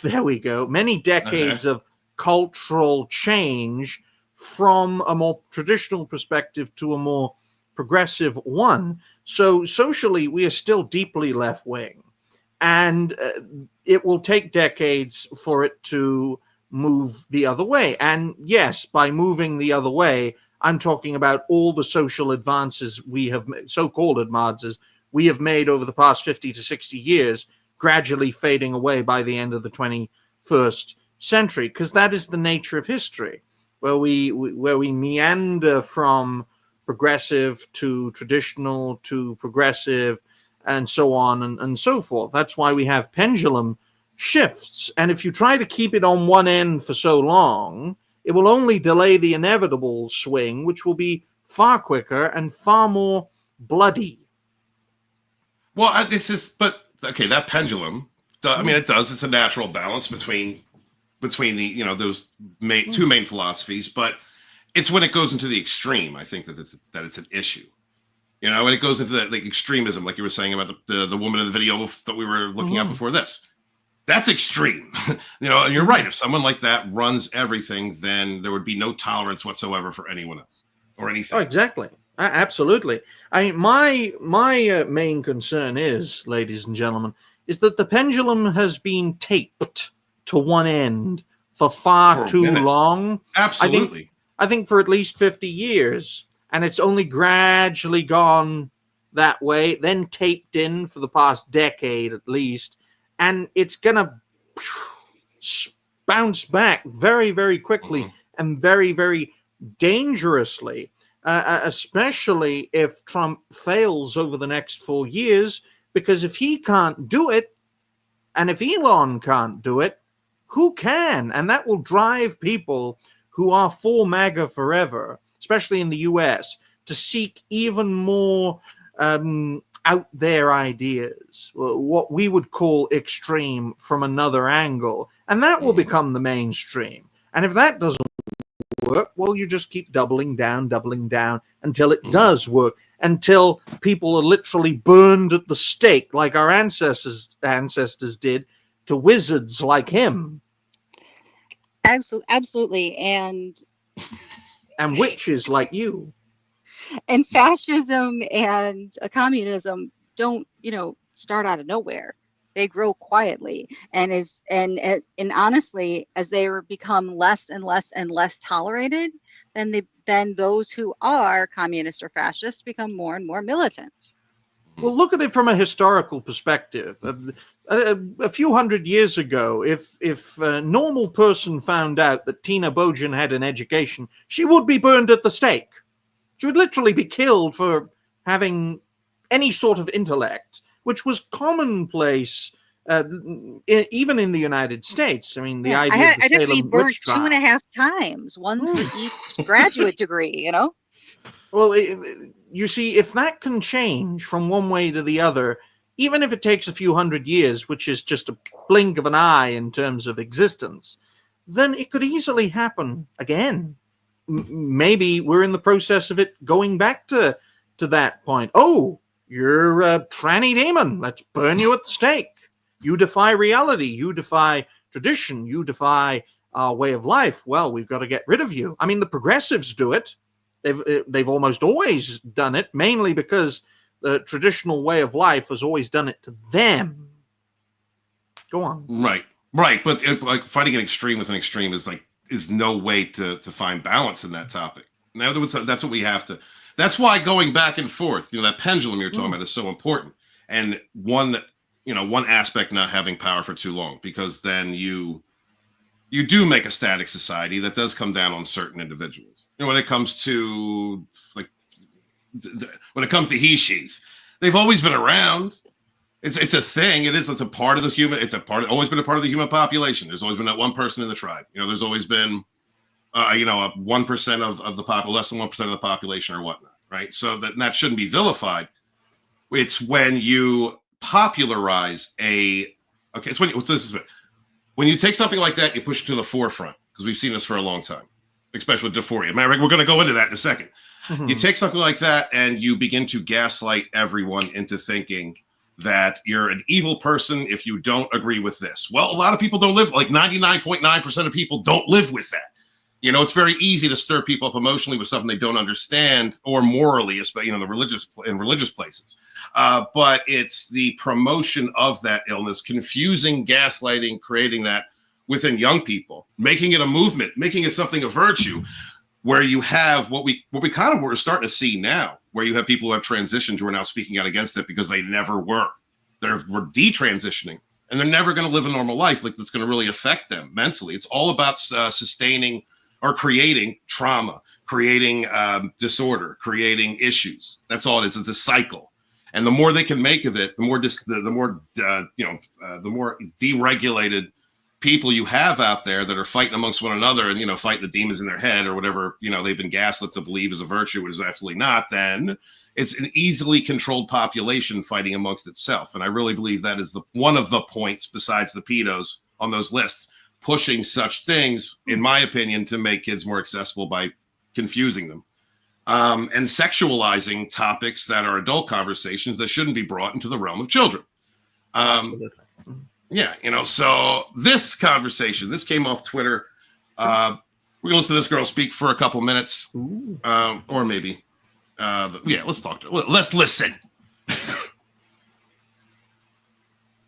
S8: there we go, many decades of cultural change from a more traditional perspective to a more progressive one. So socially, we are still deeply left-wing, and it will take decades for it to move the other way. And yes, by moving the other way, I'm talking about all the social advances we have, so-called advances, we have made over the past 50 to 60 years, gradually fading away by the end of the 21st century, because that is the nature of history, where we meander from progressive to traditional to progressive and so on and so forth. That's why we have pendulum shifts. And if you try to keep it on one end for so long, it will only delay the inevitable swing, which will be far quicker and far more bloody.
S5: Well, that pendulum, I mean, it does. It's a natural balance between the, those two main philosophies, but it's when it goes into the extreme, I think that it's an issue. When it goes into that like extremism, like you were saying about the woman in the video that we were looking at before this. That's extreme. And you're right. If someone like that runs everything, then there would be no tolerance whatsoever for anyone else or anything.
S8: Oh, exactly. Absolutely. I mean, my main concern is, ladies and gentlemen, is that the pendulum has been taped to one end for far too long.
S5: Absolutely.
S8: I think for at least 50 years, and it's only gradually gone that way, then taped in for the past decade at least. And it's going to bounce back very, very quickly and very, very dangerously, especially if Trump fails over the next 4 years, because if he can't do it, and if Elon can't do it, who can? And that will drive people who are for MAGA forever, especially in the US, to seek even more out there ideas, what we would call extreme from another angle, and that will become the mainstream. And if that doesn't work, well, you just keep doubling down until it does work, until people are literally burned at the stake like our ancestors did to wizards like him.
S6: Absolutely. And
S8: witches like you.
S6: And fascism and communism don't, start out of nowhere. They grow quietly, and honestly, as they become less and less and less tolerated, then those who are communist or fascist become more and more militant.
S8: Well, look at it from a historical perspective. A few hundred years ago, if a normal person found out that Tina Bojan had an education, she would be burned at the stake. She would literally be killed for having any sort of intellect, which was commonplace even in the United States. I mean, the idea of the
S6: I'd have to be
S8: Salem
S6: burned
S8: witch trial.
S6: 2.5 times, one for each graduate degree,
S8: Well, you see, if that can change from one way to the other, even if it takes a few hundred years, which is just a blink of an eye in terms of existence, then it could easily happen again. Maybe we're in the process of it going back to that point. Oh, you're a tranny demon. Let's burn you at the stake. You defy reality. You defy tradition. You defy our way of life. Well, we've got to get rid of you. I mean, the progressives do it. They've almost always done it, mainly because the traditional way of life has always done it to them. Go on.
S5: Right. But like fighting an extreme with an extreme is no way to find balance in that topic. Now that's what we have to. That's why going back and forth, that pendulum you're talking about is so important. And one aspect not having power for too long, because then you do make a static society that does come down on certain individuals. When it comes to he, she's, they've always been around. It's a thing. It's a part of the human. Always been a part of the human population. There's always been that one person in the tribe. There's always been, 1% of the population, less than 1% of the population or whatnot, right? So that shouldn't be vilified. It's when you popularize when you take something like that, you push it to the forefront, because we've seen this for a long time, especially with dysphoria. We're going to go into that in a second. Mm-hmm. You take something like that and you begin to gaslight everyone into thinking that you're an evil person if you don't agree with this. Well, a lot of people don't live, like 99.9% of people don't live with that. It's very easy to stir people up emotionally with something they don't understand, or morally, especially in religious places. But it's the promotion of that illness, confusing, gaslighting, creating that within young people, making it a movement, making it something of virtue, where you have what we're starting to see now, where you have people who have transitioned who are now speaking out against it because they never were. We're detransitioning, and they're never going to live a normal life that's going to really affect them mentally. It's all about sustaining or creating trauma, creating disorder, creating issues. That's all it is. It's a cycle. And the more they can make of it, the more deregulated people you have out there that are fighting amongst one another and, fighting the demons in their head or whatever, they've been gaslit to believe is a virtue, which is absolutely not, then it's an easily controlled population fighting amongst itself. And I really believe that is one of the points, besides the pedos on those lists, pushing such things, in my opinion, to make kids more accessible by confusing them. And sexualizing topics that are adult conversations that shouldn't be brought into the realm of children. So this conversation, this came off Twitter. We're going to listen to this girl speak for a couple minutes, or maybe. Let's talk to her. Let's listen.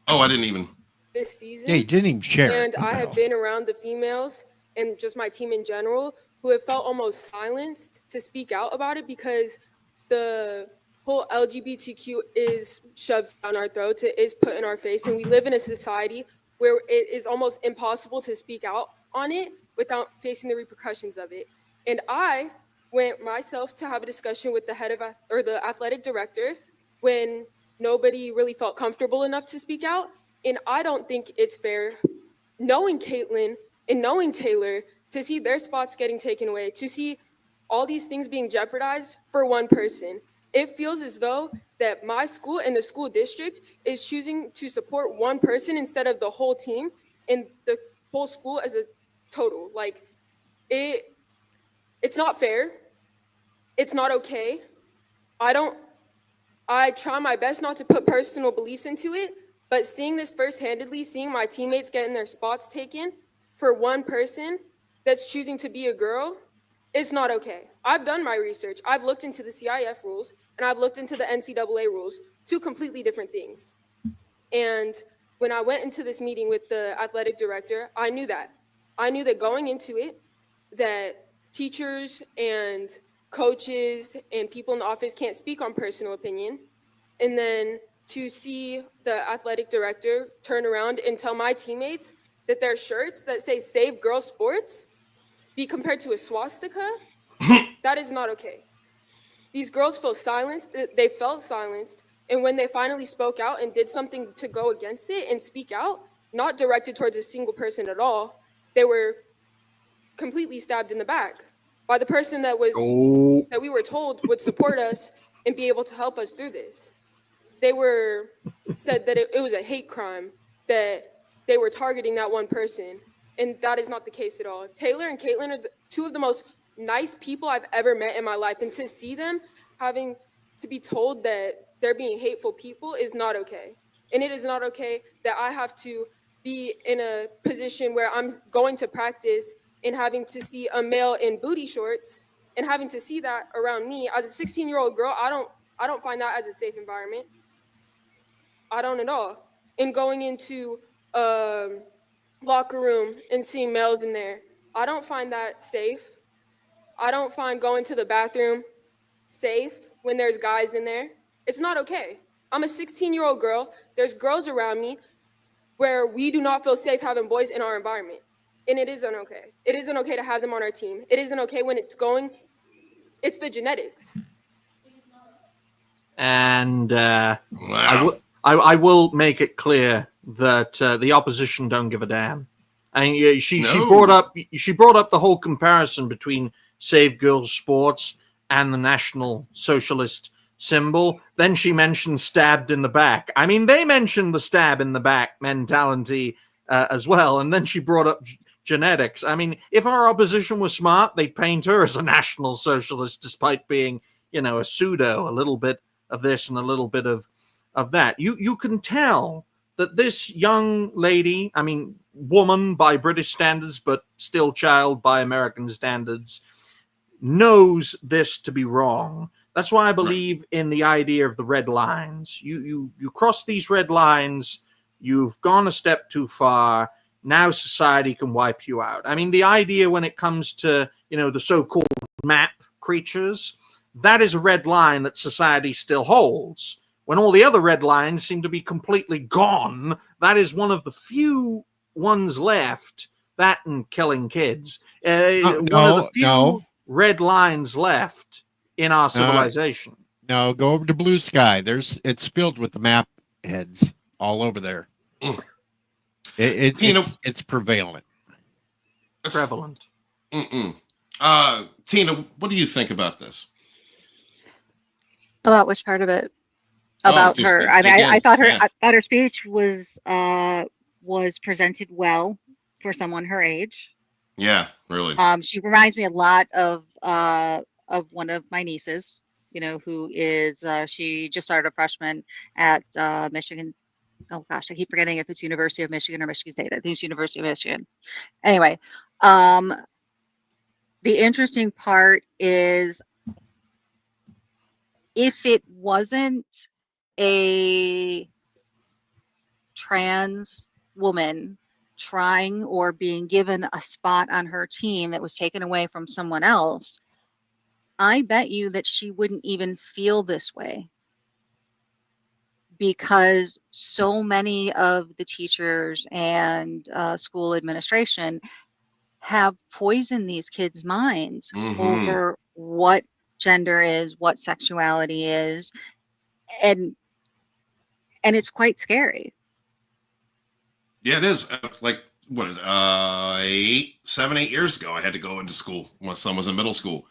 S5: I didn't even.
S10: This season.
S7: Yeah, you didn't even share.
S10: And I have been around the females and just my team in general who have felt almost silenced to speak out about it, because the whole LGBTQ is shoved down our throats. It is put in our face. And we live in a society where it is almost impossible to speak out on it without facing the repercussions of it. And I went myself to have a discussion with the athletic director when nobody really felt comfortable enough to speak out. And I don't think it's fair, knowing Caitlin and knowing Taylor, to see their spots getting taken away, to see all these things being jeopardized for one person. It feels as though that my school and the school district is choosing to support one person instead of the whole team and the whole school as a total. Like, it's not fair. It's not okay. I try my best not to put personal beliefs into it, but seeing this first-handedly, seeing my teammates getting their spots taken for one person that's choosing to be a girl, it's not okay. I've done my research. I've looked into the CIF rules and I've looked into the NCAA rules, two completely different things. And when I went into this meeting with the athletic director, I knew that. I knew that going into it, that teachers and coaches and people in the office can't speak on personal opinion. And then to see the athletic director turn around and tell my teammates that their shirts that say "Save Girls Sports" be compared to a swastika, that is not okay. These girls feel silenced. They felt silenced. And when they finally spoke out and did something to go against it and speak out, not directed towards a single person at all, they were completely stabbed in the back by the person that we were told would support us and be able to help us through this. They said that it was a hate crime, that they were targeting that one person. And that is not the case at all. Taylor and Caitlin are two of the most nice people I've ever met in my life. And to see them having to be told that they're being hateful people is not okay. And it is not okay that I have to be in a position where I'm going to practice and having to see a male in booty shorts and having to see that around me. As a 16-year-old girl, I don't find that as a safe environment. I don't at all. And going into locker room and seeing males in there, I don't find that safe. I don't find going to the bathroom safe when there's guys in there. It's not okay. I'm a 16-year-old girl. There's girls around me where we do not feel safe having boys in our environment. And it isn't okay. It isn't okay to have them on our team. It isn't okay when it's the genetics.
S8: And
S5: Wow.
S8: I will make it clear that the opposition don't give a damn. And she brought up the whole comparison between Save Girls Sports and the National Socialist symbol. Then she mentioned stabbed in the back. I mean, they mentioned the stab in the back mentality as well. And then she brought up genetics. I mean, if our opposition was smart, they'd paint her as a National Socialist, despite being, a pseudo, a little bit of this and a little bit of that. You can tell that this young lady, I mean, woman by British standards, but still child by American standards, knows this to be wrong. That's why I believe in the idea of the red lines. You cross these red lines, you've gone a step too far. Now society can wipe you out. I mean, the idea when it comes to, the so-called map creatures, that is a red line that society still holds. When all the other red lines seem to be completely gone, that is one of the few ones left, that and killing kids. One of the few red lines left in our civilization.
S7: No, go over to Blue Sky. It's filled with the map heads all over there. It's prevalent.
S8: Prevalent.
S5: Tina, what do you think about this?
S6: About which part of it? About her. I mean,
S5: again,
S6: I thought her speech was presented well for someone her age.
S5: Yeah, really.
S6: She reminds me a lot of one of my nieces, who is she just started a freshman at Michigan. Oh gosh, I keep forgetting if it's University of Michigan or Michigan State. I think it's University of Michigan. Anyway, the interesting part is if it wasn't a trans woman trying or being given a spot on her team that was taken away from someone else, I bet you that she wouldn't even feel this way, because so many of the teachers and school administration have poisoned these kids' minds over what gender is, what sexuality is, and it's quite scary.
S5: Yeah, it is. Like, what is it? 7, 8 years ago, I had to go into school. My son was in middle school,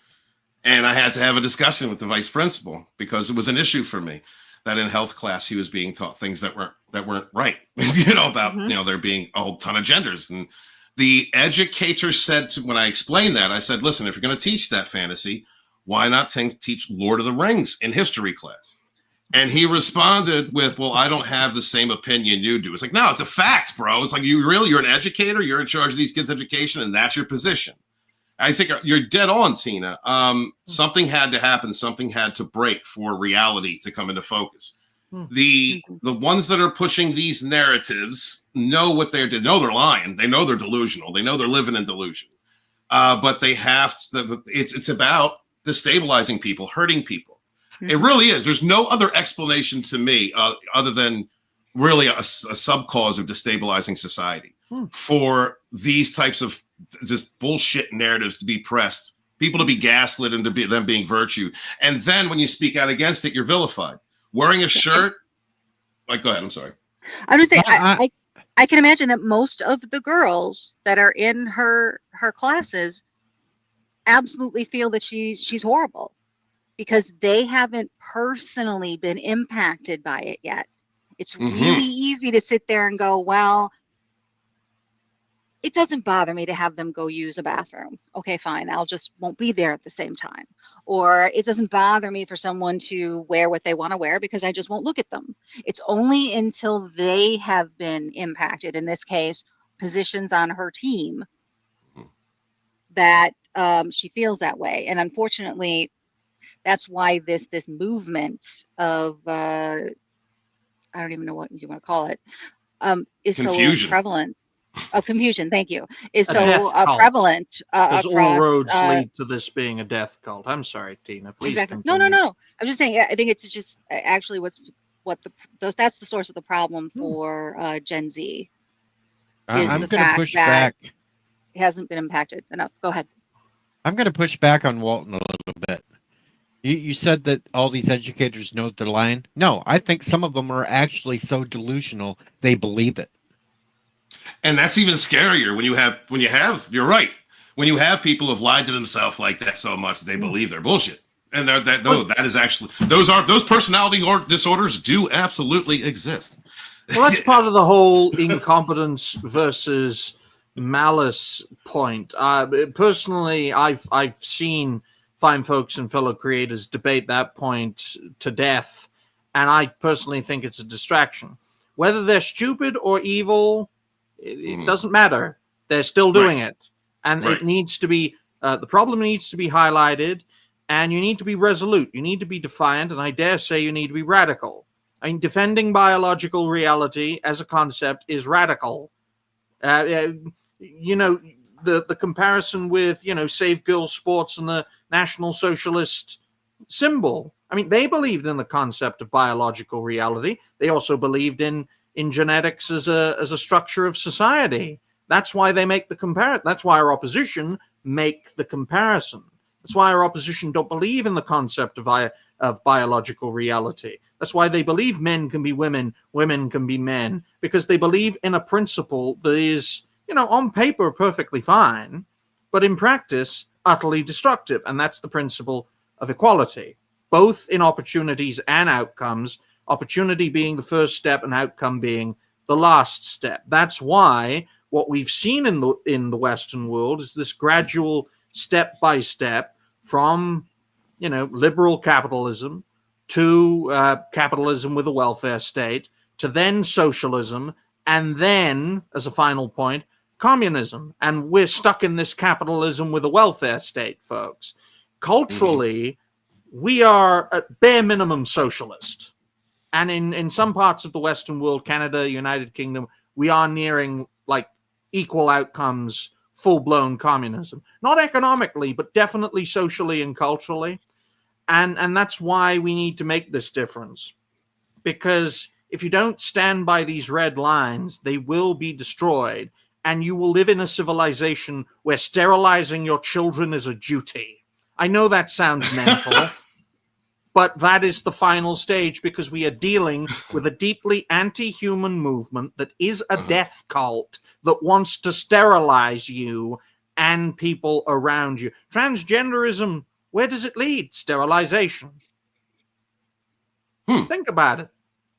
S5: and I had to have a discussion with the vice principal because it was an issue for me that in health class he was being taught things that weren't right. About there being a whole ton of genders. And the educator said when I explained that, I said, listen, if you're going to teach that fantasy, why not teach Lord of the Rings in history class? And he responded with, well, I don't have the same opinion you do. It's like, no, it's a fact, bro. It's like, you're an educator, you're in charge of these kids' education, and that's your position. I think you're dead on, Tina. Something had to happen. Something had to break for reality to come into focus. The ones that are pushing these narratives know what they're doing. Know they're lying. They know they're delusional. They know they're living in delusion. But they have to. It's about destabilizing people, hurting people. It really is. There's no other explanation to me other than really a sub-cause of destabilizing society for these types of just bullshit narratives to be pressed, people to be gaslit into them being virtue. And then when you speak out against it, you're vilified. Wearing a shirt, go ahead, I'm sorry.
S6: I would say I can imagine that most of the girls that are in her classes absolutely feel that she's horrible because they haven't personally been impacted by it yet. It's really easy to sit there and go, well, it doesn't bother me to have them go use a bathroom. Okay, fine. Won't be there at the same time. Or it doesn't bother me for someone to wear what they want to wear because I just won't look at them. It's only until they have been impacted, in this case, positions on her team, that she feels that way. And unfortunately, that's why this movement of, I don't even know what you want to call it, is
S5: Confusion.
S6: so prevalent. of confusion, thank you, is
S8: A death
S6: so
S8: cult.
S6: prevalent
S8: Because
S6: across.
S8: all roads lead to this being a death cult. I'm sorry, Tina. Please
S6: Exactly.
S8: continue.
S6: No. I'm just saying. I think it's just actually that's the source of the problem for Gen Z. Is
S7: I'm
S6: the
S7: going to
S6: fact
S7: push
S6: that
S7: back.
S6: it hasn't been impacted enough. Go ahead.
S7: I'm going to push back on Walton a little bit. You said that all these educators know they're lying. No, I think some of them are actually so delusional they believe it.
S5: And that's even scarier when you have you're right. When you have people who've lied to themselves like that so much that they believe they're bullshit. And that is actually those personality disorders do absolutely exist.
S8: Well, that's part of the whole incompetence versus malice point. Personally, I've seen fine folks and fellow creators debate that point to death, and I personally think it's a distraction. Whether they're stupid or evil, it doesn't matter. They're still doing it, and it needs to be the problem needs to be highlighted, and you need to be resolute. You need to be defiant, and I dare say you need to be radical. I mean, defending biological reality as a concept is radical. You know, the comparison with, you know, Save Girls Sports and the National Socialist symbol. I mean, they believed in the concept of biological reality. They also believed in genetics as a structure of society. That's why they make the comparison. That's why our opposition make the comparison. That's why our opposition don't believe in the concept of biological reality. That's why they believe men can be women, women can be men, because they believe in a principle that is, you know, on paper perfectly fine, but in practice utterly destructive. And that's the principle of equality, both in opportunities and outcomes, opportunity being the first step and outcome being the last step. That's why what we've seen in the Western world is this gradual step by step from, you know, liberal capitalism to capitalism with a welfare state, to then socialism, and then, as a final point, communism. And we're stuck in this capitalism with a welfare state, folks. Culturally, we are at bare minimum socialist. And in some parts of the Western world, Canada, United Kingdom, we are nearing like equal outcomes, full-blown communism. Not economically, but definitely socially and culturally. And that's why we need to make this difference. Because if you don't stand by these red lines, they will be destroyed. And you will live in a civilization where sterilizing your children is a duty. I know that sounds mental, but that is the final stage, because we are dealing with a deeply anti-human movement that is a death cult that wants to sterilize you and people around you. Transgenderism, where does it lead? Sterilization. Think about it.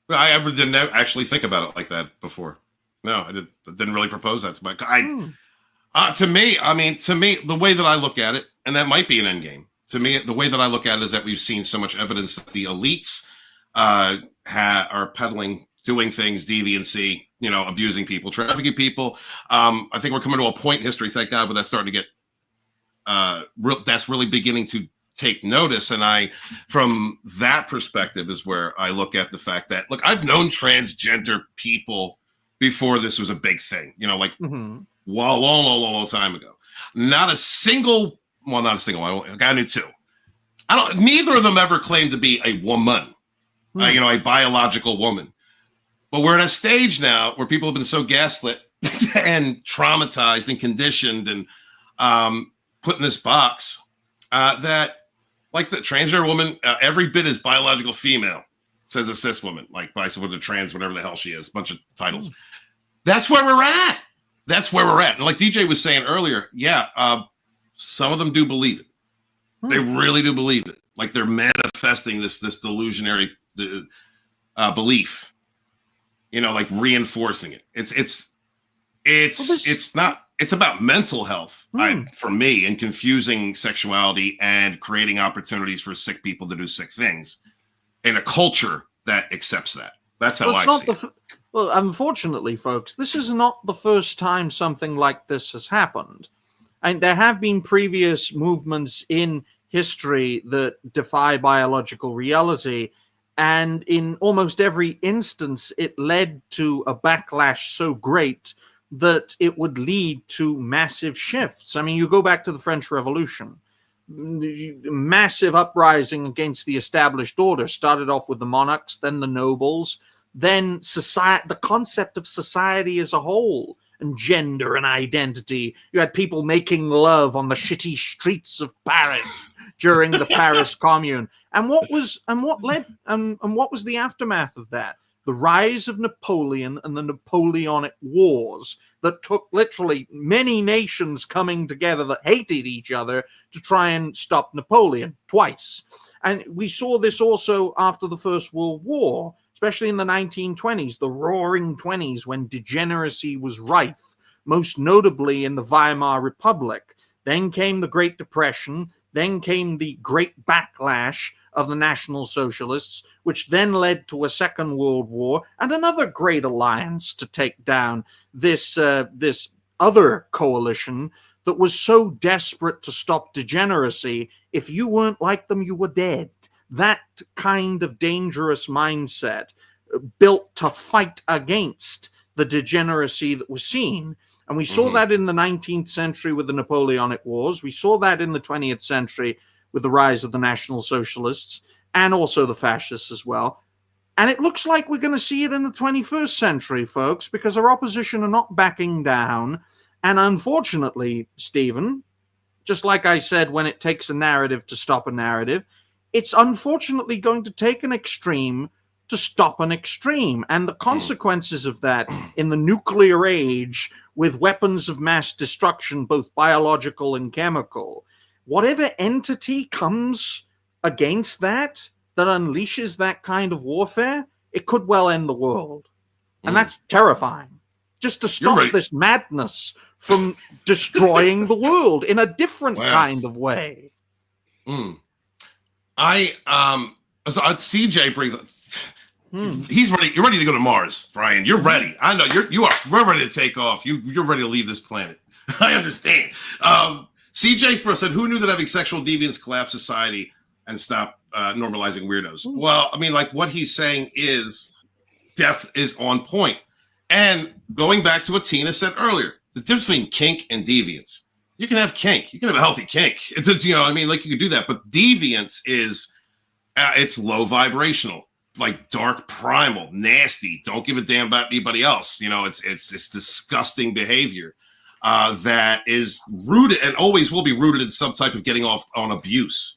S5: I didn't actually think about it like that before. No, I didn't really propose that to my. To me, the way that I look at it, and that might be an end game. To me, the way that I look at it is that we've seen so much evidence that the elites are peddling, doing things, deviancy, you know, abusing people, trafficking people. I think we're coming to a point in history, thank God, where that's starting to get. That's really beginning to take notice, and from that perspective, is where I look at the fact that, look, I've known transgender people before this was a big thing, you know, like long time ago. Not a single one. I knew two. Neither of them ever claimed to be a woman, you know, a biological woman. But we're at a stage now where people have been so gaslit and traumatized and conditioned and put in this box that, like, the transgender woman, every bit is biological female, says a cis woman, like bisexual, trans, whatever the hell she is, bunch of titles. That's where we're at. And like DJ was saying earlier, some of them do believe it. They really do believe it. Like, they're manifesting this delusionary belief, you know, like reinforcing it. It's about mental health for me, and confusing sexuality and creating opportunities for sick people to do sick things in a culture that accepts that. That's how I see it.
S8: Well, unfortunately, folks, this is not the first time something like this has happened. And there have been previous movements in history that defy biological reality. And in almost every instance, it led to a backlash so great that it would lead to massive shifts. I mean, you go back to the French Revolution, massive uprising against the established order, started off with the monarchs, then the nobles, then society, the concept of society as a whole, and gender and identity. You had people making love on the shitty streets of Paris during the Paris Commune. And what was the aftermath of that? The rise of Napoleon and the Napoleonic Wars that took literally many nations coming together that hated each other to try and stop Napoleon twice. And we saw this also after the First World War, especially in the 1920s, the roaring 20s, when degeneracy was rife, most notably in the Weimar Republic. Then came the Great Depression, then came the Great Backlash of the National Socialists, which then led to a Second World War and another great alliance to take down this other coalition that was so desperate to stop degeneracy. If you weren't like them, you were dead. That kind of dangerous mindset built to fight against the degeneracy that was seen. And we saw that in the 19th century with the Napoleonic Wars. We saw that in the 20th century with the rise of the National Socialists and also the fascists as well. And it looks like we're going to see it in the 21st century, folks, because our opposition are not backing down. And unfortunately, Stephen, just like I said, when it takes a narrative to stop a narrative, it's unfortunately going to take an extreme to stop an extreme. And the consequences of that in the nuclear age, with weapons of mass destruction, both biological and chemical, whatever entity comes against that unleashes that kind of warfare, it could well end the world. And that's terrifying. Just to stop this madness from destroying the world in a different kind of way.
S5: CJ brings up, he's ready. You're ready to go to Mars, Brian. You're ready. I know we're ready to take off. You're ready to leave this planet. I understand. CJ said, who knew that having sexual deviance collapse society and stop normalizing weirdos? Well, I mean, like what he's saying is on point. And going back to what Tina said earlier, the difference between kink and deviance. You can have kink. You can have a healthy kink. It's like you can do that. But deviance is, it's low vibrational, like dark primal, nasty. Don't give a damn about anybody else. It's disgusting behavior that is rooted and always will be rooted in some type of getting off on abuse.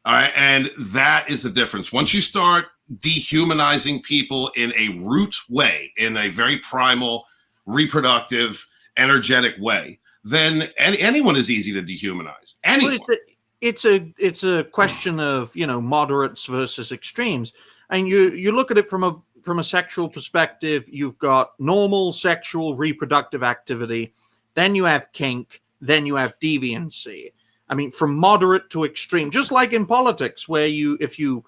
S5: All right. And that is the difference. Once you start dehumanizing people in a root way, in a very primal, reproductive, energetic way, then anyone is easy to dehumanize. Anyone.
S8: Well, it's a question of moderates versus extremes, and you look at it from a sexual perspective. You've got normal sexual reproductive activity, then you have kink, then you have deviancy. I mean, from moderate to extreme, just like in politics, where if you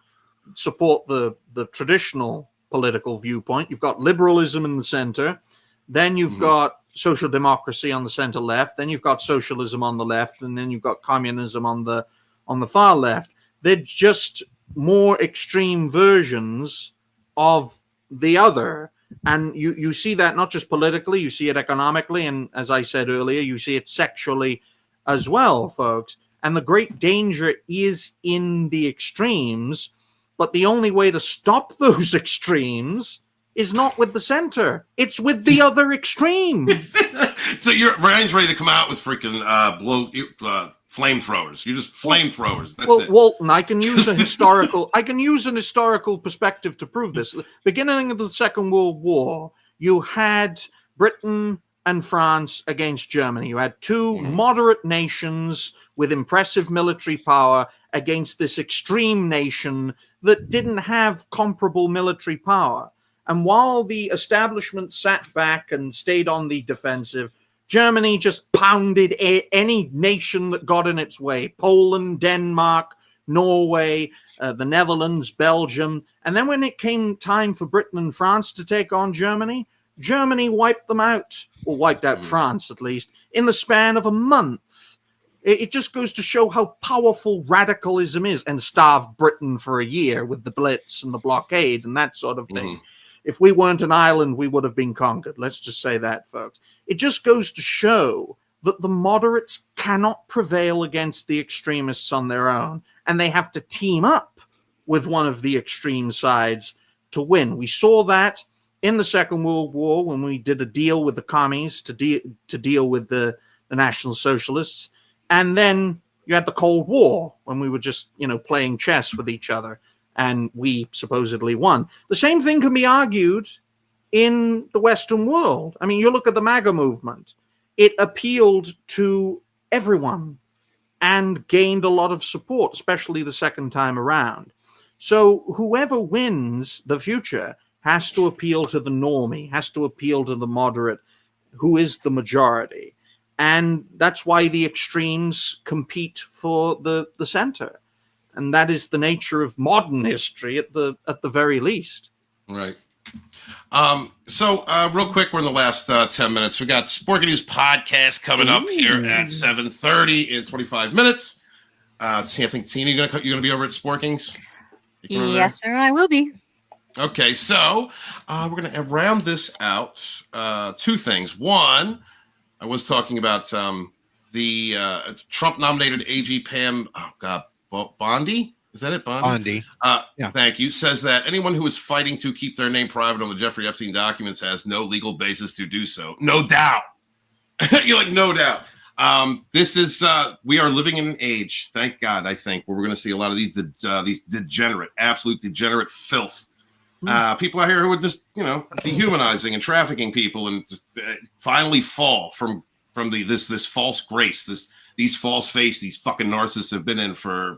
S8: support the traditional political viewpoint, you've got liberalism in the center, then you've got social democracy on the center left, then you've got socialism on the left, and then you've got communism on the far left. They're just more extreme versions of the other. And you see that not just politically, you see it economically, and as I said earlier, you see it sexually as well, folks. And the great danger is in the extremes, but the only way to stop those extremes is not with the center. It's with the other extreme.
S5: So Ryan's ready to come out with freaking flamethrowers. You just flamethrowers. That's it.
S8: Walton, I can use an historical perspective to prove this. Beginning of the Second World War, you had Britain and France against Germany. You had two moderate nations with impressive military power against this extreme nation that didn't have comparable military power. And while the establishment sat back and stayed on the defensive, Germany just pounded any nation that got in its way. Poland, Denmark, Norway, the Netherlands, Belgium. And then when it came time for Britain and France to take on Germany, Germany wiped them out, or wiped out France at least, in the span of a month. It just goes to show how powerful radicalism is, and starved Britain for a year with the Blitz and the blockade and that sort of thing. If we weren't an island, we would have been conquered. Let's just say that, folks. It just goes to show that the moderates cannot prevail against the extremists on their own, and they have to team up with one of the extreme sides to win. We saw that in the Second World War when we did a deal with the commies to deal with the National Socialists. And then you had the Cold War when we were just, playing chess with each other, and we supposedly won. The same thing can be argued in the Western world. I mean, you look at the MAGA movement. It appealed to everyone and gained a lot of support, especially the second time around. So whoever wins the future has to appeal to the normie, has to appeal to the moderate, who is the majority. And that's why the extremes compete for the center. And that is the nature of modern history at the very least.
S5: Right. So real quick, we're in the last 10 minutes. We got Sporky News podcast coming up here at 7:30 in 25 minutes. I think, Tina, you're gonna be over at Sporkings?
S6: Yes, sir, I will be.
S5: Okay, so we're gonna round this out. Two things. One, I was talking about the Trump-nominated AG Pam. Oh God, Bondi. Is that it, Bondi? Yeah. Thank you. Says that anyone who is fighting to keep their name private on the Jeffrey Epstein documents has no legal basis to do so. No doubt. You're like, no doubt. This is we are living in an age, thank God, I think, where we're going to see a lot of these degenerate, absolute degenerate filth. People out here who are just, dehumanizing and trafficking people, and just finally fall from this false grace, these false faith, these fucking narcissists have been in for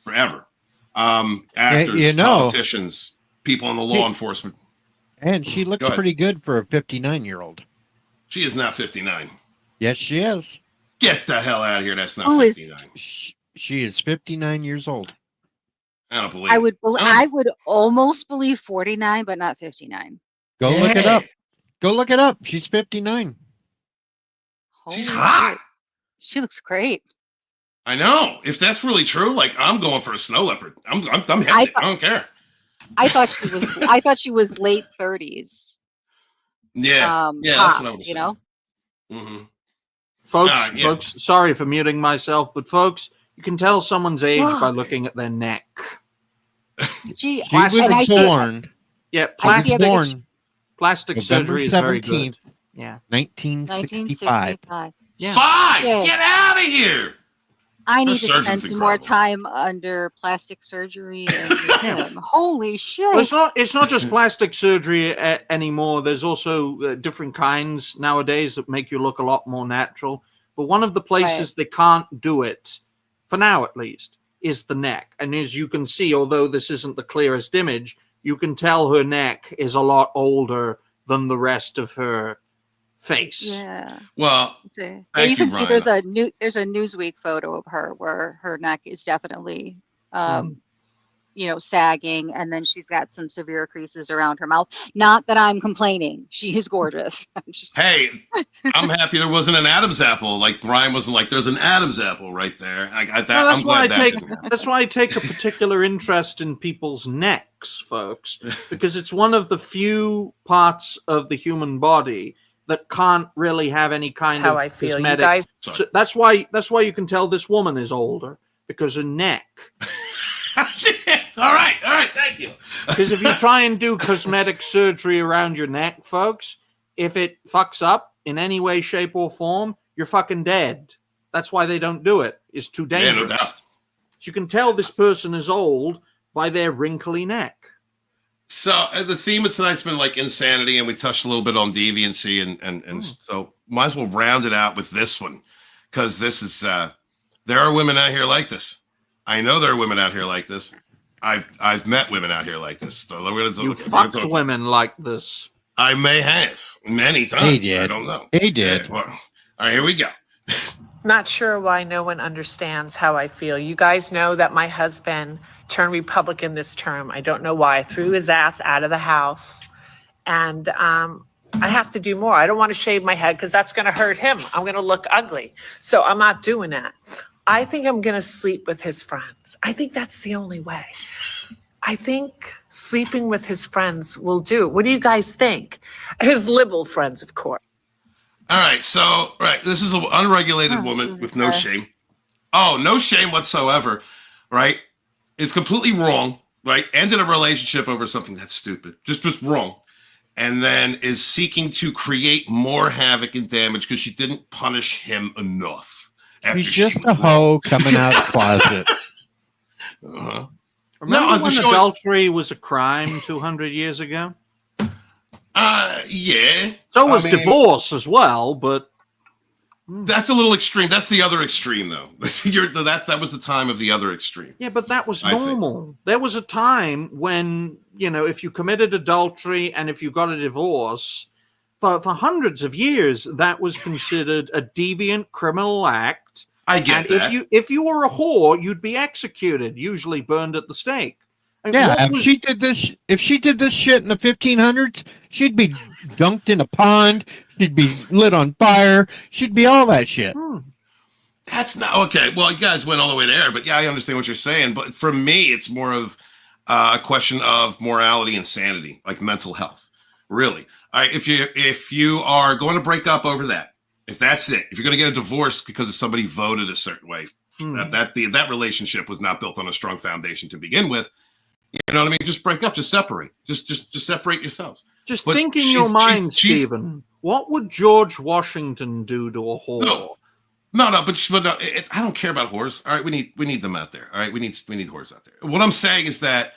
S5: forever. Actors, politicians, people in the law enforcement.
S7: And she looks pretty good for a 59-year-old.
S5: She is not 59.
S7: Yes, she is.
S5: Get the hell out of here. That's not 59.
S7: She is 59 years old.
S5: I don't believe
S6: I would almost believe 49, but not 59.
S7: Go look it up. Go look it up. She's 59.
S5: She's hot.
S6: She looks great.
S5: I know. If that's really true, like, I'm going for a snow leopard. I'm hitting it. I don't care.
S6: I thought she was late 30s.
S5: Yeah. That's what I was saying.
S8: Mm-hmm. Folks, sorry for muting myself, but folks, you can tell someone's age by looking at their neck.
S7: She was born.
S8: Yeah,
S7: plastic
S8: November
S7: surgery is very good.
S8: 1965.
S5: Yeah. 5! Get out of here!
S6: I need to spend some more time under plastic surgery. Holy shit!
S8: Well, it's not just plastic surgery anymore. There's also different kinds nowadays that make you look a lot more natural. But one of the places they can't do it, for now at least, is the neck. And as you can see, although this isn't the clearest image, you can tell her neck is a lot older than the rest of her face.
S6: Yeah.
S5: Well,
S6: you can see there's a Newsweek photo of her where her neck is definitely sagging, and then she's got some severe creases around her mouth. Not that I'm complaining. She is gorgeous.
S5: Hey, I'm happy there wasn't an Adam's apple. Like Brian wasn't like, there's an Adam's apple right there.
S8: That's why I take a particular interest in people's necks, folks, because it's one of the few parts of the human body that can't really have any kind of cosmetic. You guys. So that's why you can tell this woman is older, because her neck.
S5: All right, thank you.
S8: Because if you try and do cosmetic surgery around your neck, folks, if it fucks up in any way, shape, or form, you're fucking dead. That's why they don't do it. It's too dangerous.
S5: Yeah, no doubt.
S8: So you can tell this person is old by their wrinkly neck.
S5: So the theme of tonight's been like insanity, and we touched a little bit on deviancy, and so might as well round it out with this one, because this is there are women out here like this. I know there are women out here like this. I've met women out here like this. So
S8: you fucked women like this.
S5: I may have many times.
S7: He did.
S5: I don't know.
S7: He did.
S5: Yeah, well, all right, here we go.
S11: Not sure why no one understands how I feel. You guys know that my husband turned Republican this term. I don't know why. I threw his ass out of the house. And I have to do more. I don't want to shave my head because that's going to hurt him. I'm going to look ugly. So I'm not doing that. I think I'm going to sleep with his friends. I think that's the only way. I think sleeping with his friends will do it. What do you guys think? His liberal friends, of course.
S5: All right, so this is an unregulated woman with no shame. Oh, no shame whatsoever, right? Is completely wrong, right? Ended a relationship over something that's stupid, just wrong, and then is seeking to create more havoc and damage because she didn't punish him enough.
S7: She's just a hoe coming out of the closet.
S8: Remember when adultery was a crime 200 years ago?
S5: Yeah.
S8: So was divorce as well, but
S5: that's a little extreme. That's the other extreme, though. That was the time of the other extreme.
S8: Yeah, but that was normal. There was a time when, if you committed adultery and if you got a divorce, for hundreds of years, that was considered a deviant criminal act.
S5: I get that.
S8: If you were a whore, you'd be executed, usually burned at the stake.
S7: If she did this shit in the 1500s, she'd be dunked in a pond. She'd be lit on fire. She'd be all that shit.
S5: That's not okay. Well, you guys went all the way there, but yeah, I understand what you're saying. But for me, it's more of a question of morality and sanity, like mental health. Really, all right. If you are going to break up over that, if that's it, if you're going to get a divorce because somebody voted a certain way, that relationship was not built on a strong foundation to begin with. You know what I mean? Just break up, just separate. Just separate yourselves.
S8: Just think in your mind, Stephen. What would George Washington do to a whore?
S5: No, but no, I don't care about whores. All right, we need them out there. All right, we need whores out there. What I'm saying is that,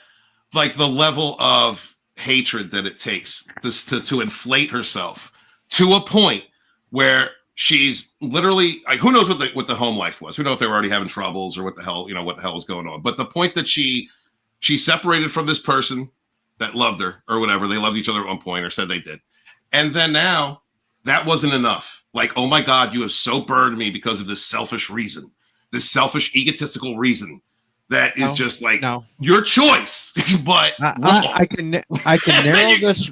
S5: like, the level of hatred that it takes to inflate herself to a point where she's literally, like, who knows what the home life was? Who knows if they were already having troubles or what the hell was going on? But the point that she separated from this person that loved her or whatever. They loved each other at one point or said they did. And then now that wasn't enough. Like, oh my God, you have so burned me because of this selfish reason, this selfish, egotistical reason that is just like your choice. But
S7: I can narrow this.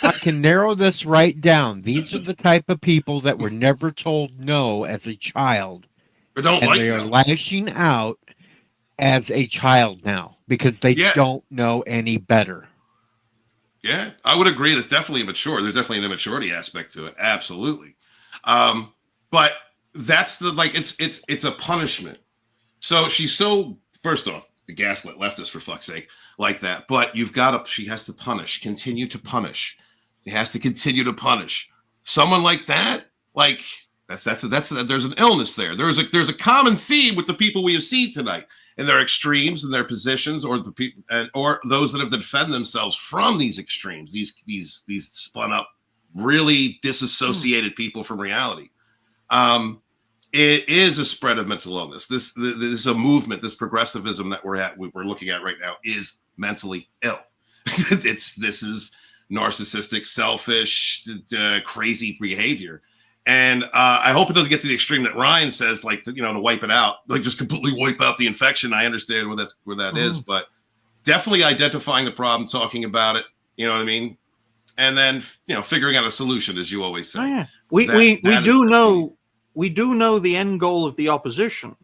S7: I can narrow this right down. These are the type of people that were never told no as a child.
S5: Or don't like
S7: they are lashing out as a child now because they don't know any better.
S5: Yeah, I would agree. It's definitely immature. There's definitely an immaturity aspect to it. Absolutely. But that's it's a punishment. So she's first off, the gaslit leftist for fuck's sake, like that. But she has to continue to punish. She has to continue to punish. Someone like that, like that's there's an illness there. There's a common theme with the people we have seen tonight. In their extremes, in their positions, or the people, or those that have defended themselves from these extremes, these spun up, really disassociated people from reality. It is a spread of mental illness. This is a movement. This progressivism that we're looking at right now is mentally ill. This is narcissistic, selfish, crazy behavior. And I hope it doesn't get to the extreme that Ryan says, like, to wipe it out, like just completely wipe out the infection. I understand where that is, but definitely identifying the problem, talking about it, you know what I mean? And then, figuring out a solution, as you always say.
S8: Oh, yeah. We do know the end goal of the opposition,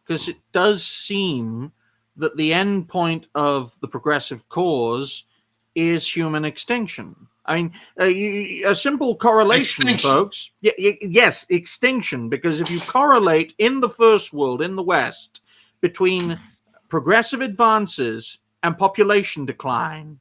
S8: because it does seem that the end point of the progressive cause is human extinction. I mean, a simple correlation, folks. Yes, extinction. Because if you correlate in the first world, in the West, between progressive advances and population decline,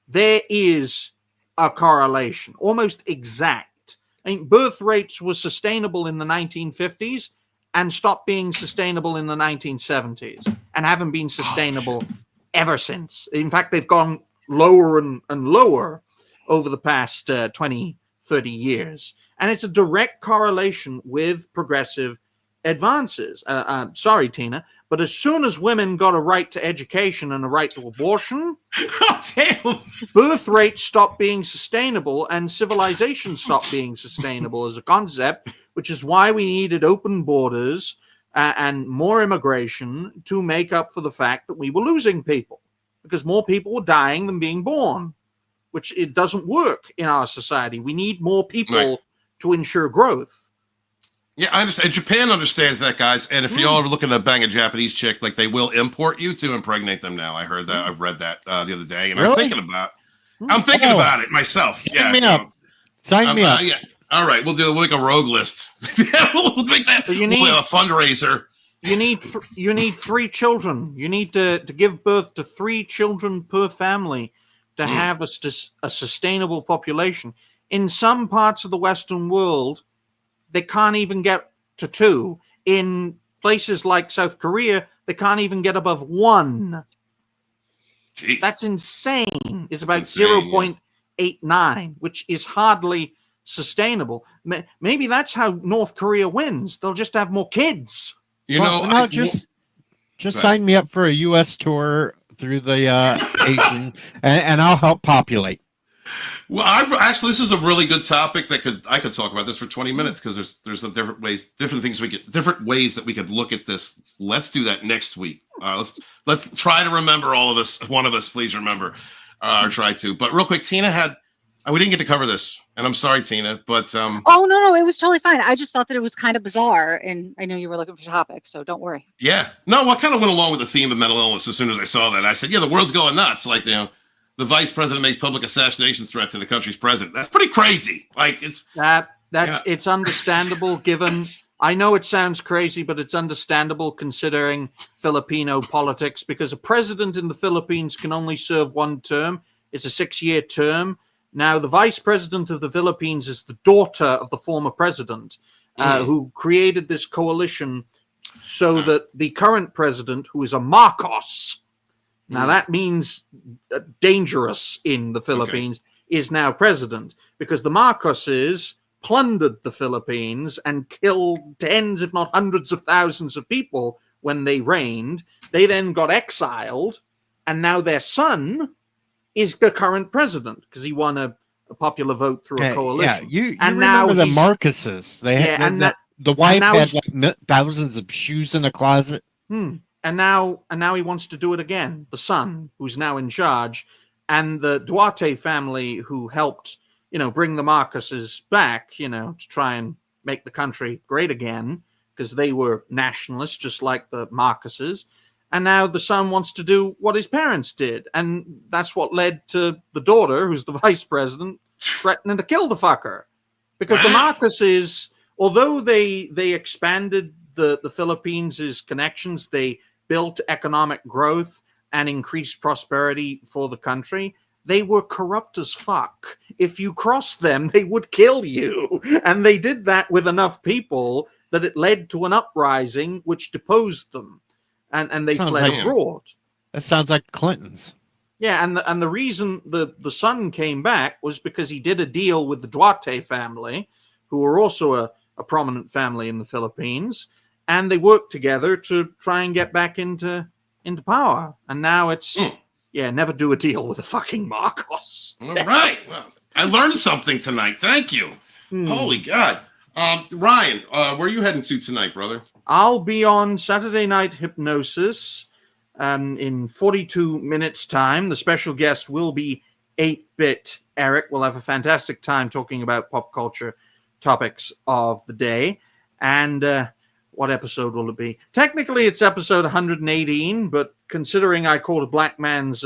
S8: there is a correlation, almost exact. I mean, birth rates were sustainable in the 1950s and stopped being sustainable in the 1970s and haven't been sustainable ever since. In fact, they've gone lower and lower over the past 20, 30 years. And it's a direct correlation with progressive advances. Sorry, Tina, but as soon as women got a right to education and a right to abortion, birth rates stopped being sustainable and civilization stopped being sustainable as a concept, which is why we needed open borders and more immigration to make up for the fact that we were losing people, because more people were dying than being born, which it doesn't work in our society. We need more people to ensure growth.
S5: Yeah, I understand. Japan understands that, guys. And if y'all are looking to bang a Japanese chick, like they will import you to impregnate them now. I heard that. I've read that the other day, and
S7: Really?
S5: I'm thinking about it myself.
S7: Sign me up. Sign me up.
S5: Yeah. All right, we'll make a rogue list. we'll make that.
S8: But you
S5: we'll
S8: need
S5: have a fundraiser.
S8: You need 3 children. You need to give birth to 3 children per family to have a sustainable population. In some parts of the Western world, they can't even get to 2. In places like South Korea, they can't even get above 1.
S5: Jeez.
S8: That's insane. It's about 0.89, which is hardly sustainable. Maybe that's how North Korea wins. They'll just have more kids.
S7: Just sign me up for a U.S. tour through the Asian, and I'll help populate.
S5: Well, actually, this is a really good topic that I could talk about this for 20 minutes because there's some different ways that we could look at this. Let's do that next week. Let's try to remember all of us. One of us, please remember, or try to. But real quick, Tina we didn't get to cover this, and I'm sorry, Tina, but
S6: oh no, it was totally fine. I just thought that it was kind of bizarre, and I know you were looking for topics, so don't worry.
S5: Yeah, no, I kind of went along with the theme of mental illness as soon as I saw that. I said, yeah, the world's going nuts. Like, the vice president makes public assassination threat to the country's president. That's pretty crazy. Like, it's
S8: it's understandable given. I know it sounds crazy, but it's understandable considering Filipino politics, because a president in the Philippines can only serve 1 term. It's a 6-year term. Now, the vice president of the Philippines is the daughter of the former president, who created this coalition so that the current president, who is a Marcos, now that means dangerous in the Philippines, is now president, because the Marcoses plundered the Philippines and killed tens, if not hundreds of thousands of people when they reigned. They then got exiled, and now their son is the current president because he won a popular vote through a coalition.
S7: Yeah, you
S8: and
S7: remember
S8: now
S7: the Marcuses. They had the wife had like thousands of shoes in the closet.
S8: And now he wants to do it again. The son, who's now in charge, and the Duarte family, who helped, bring the Marcoses back, to try and make the country great again, because they were nationalists, just like the Marcoses. And now the son wants to do what his parents did. And that's what led to the daughter, who's the vice president, threatening to kill the fucker. Because the Marcoses, although they expanded the Philippines' connections, they built economic growth and increased prosperity for the country, they were corrupt as fuck. If you crossed them, they would kill you. And they did that with enough people that it led to an uprising which deposed them. And they fled abroad.
S7: That sounds like Clinton's.
S8: Yeah, and the reason the son came back was because he did a deal with the Duarte family, who are also a prominent family in the Philippines, and they worked together to try and get back into power. And now it's never do a deal with a fucking Marcos.
S5: All right. Well, I learned something tonight. Thank you. Holy God. Ryan, where are you heading to tonight, brother?
S8: I'll be on Saturday Night Hypnosis in 42 minutes' time. The special guest will be 8-Bit Eric. We'll have a fantastic time talking about pop culture topics of the day. And what episode will it be? Technically, it's episode 118, but considering I called a black man's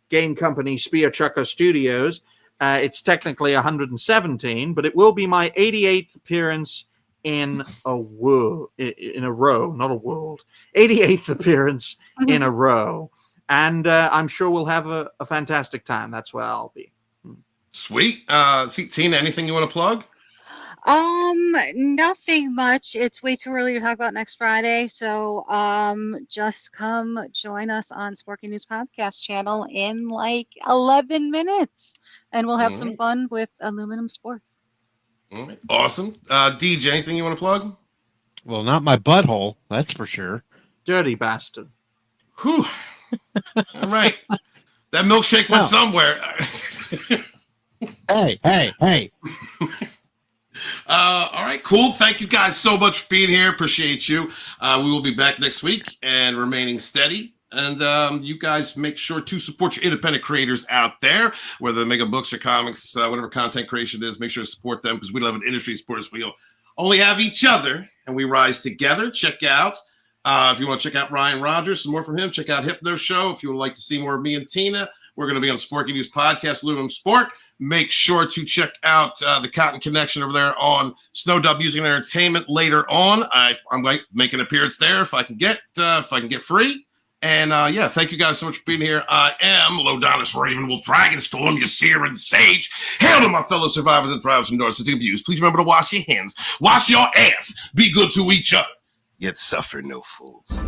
S8: game company Spear Chucker Studios, it's technically 117, but it will be my 88th appearance in a row, 88th appearance in a row. And I'm sure we'll have a fantastic time. That's where I'll be.
S5: Sweet. Tina, anything you want to plug?
S6: Nothing much. It's way too early to talk about next Friday. So just come join us on Sporky News Podcast channel in like 11 minutes. And we'll have some fun with aluminum sport.
S5: All right. Awesome. DJ, anything you want to plug?
S7: Well, not my butthole, that's for sure.
S8: Dirty bastard.
S5: Whew. All right. That milkshake went somewhere.
S7: Hey.
S5: All right, cool. Thank you guys so much for being here. Appreciate you. We will be back next week and remaining steady. And you guys make sure to support your independent creators out there, whether they make books or comics, whatever content creation is. Make sure to support them because we love an industry support us. We only have each other, and we rise together. Check out, if you want to check out Ryan Rogers, some more from him, check out Hypno Show. If you would like to see more of me and Tina, we're going to be on Sporky News Podcast, Aluminum Sport. Make sure to check out the Cotton Connection over there on Snow Dub Music and Entertainment later on. I'm like make an appearance there if I can get free. And yeah, thank you guys so much for being here. I am Lodonis Ravenwolf Dragonstorm, your seer and sage. Hail to my fellow survivors and thrivers from narcissistic abuse. Please remember to wash your hands, wash your ass, be good to each other, yet suffer no fools.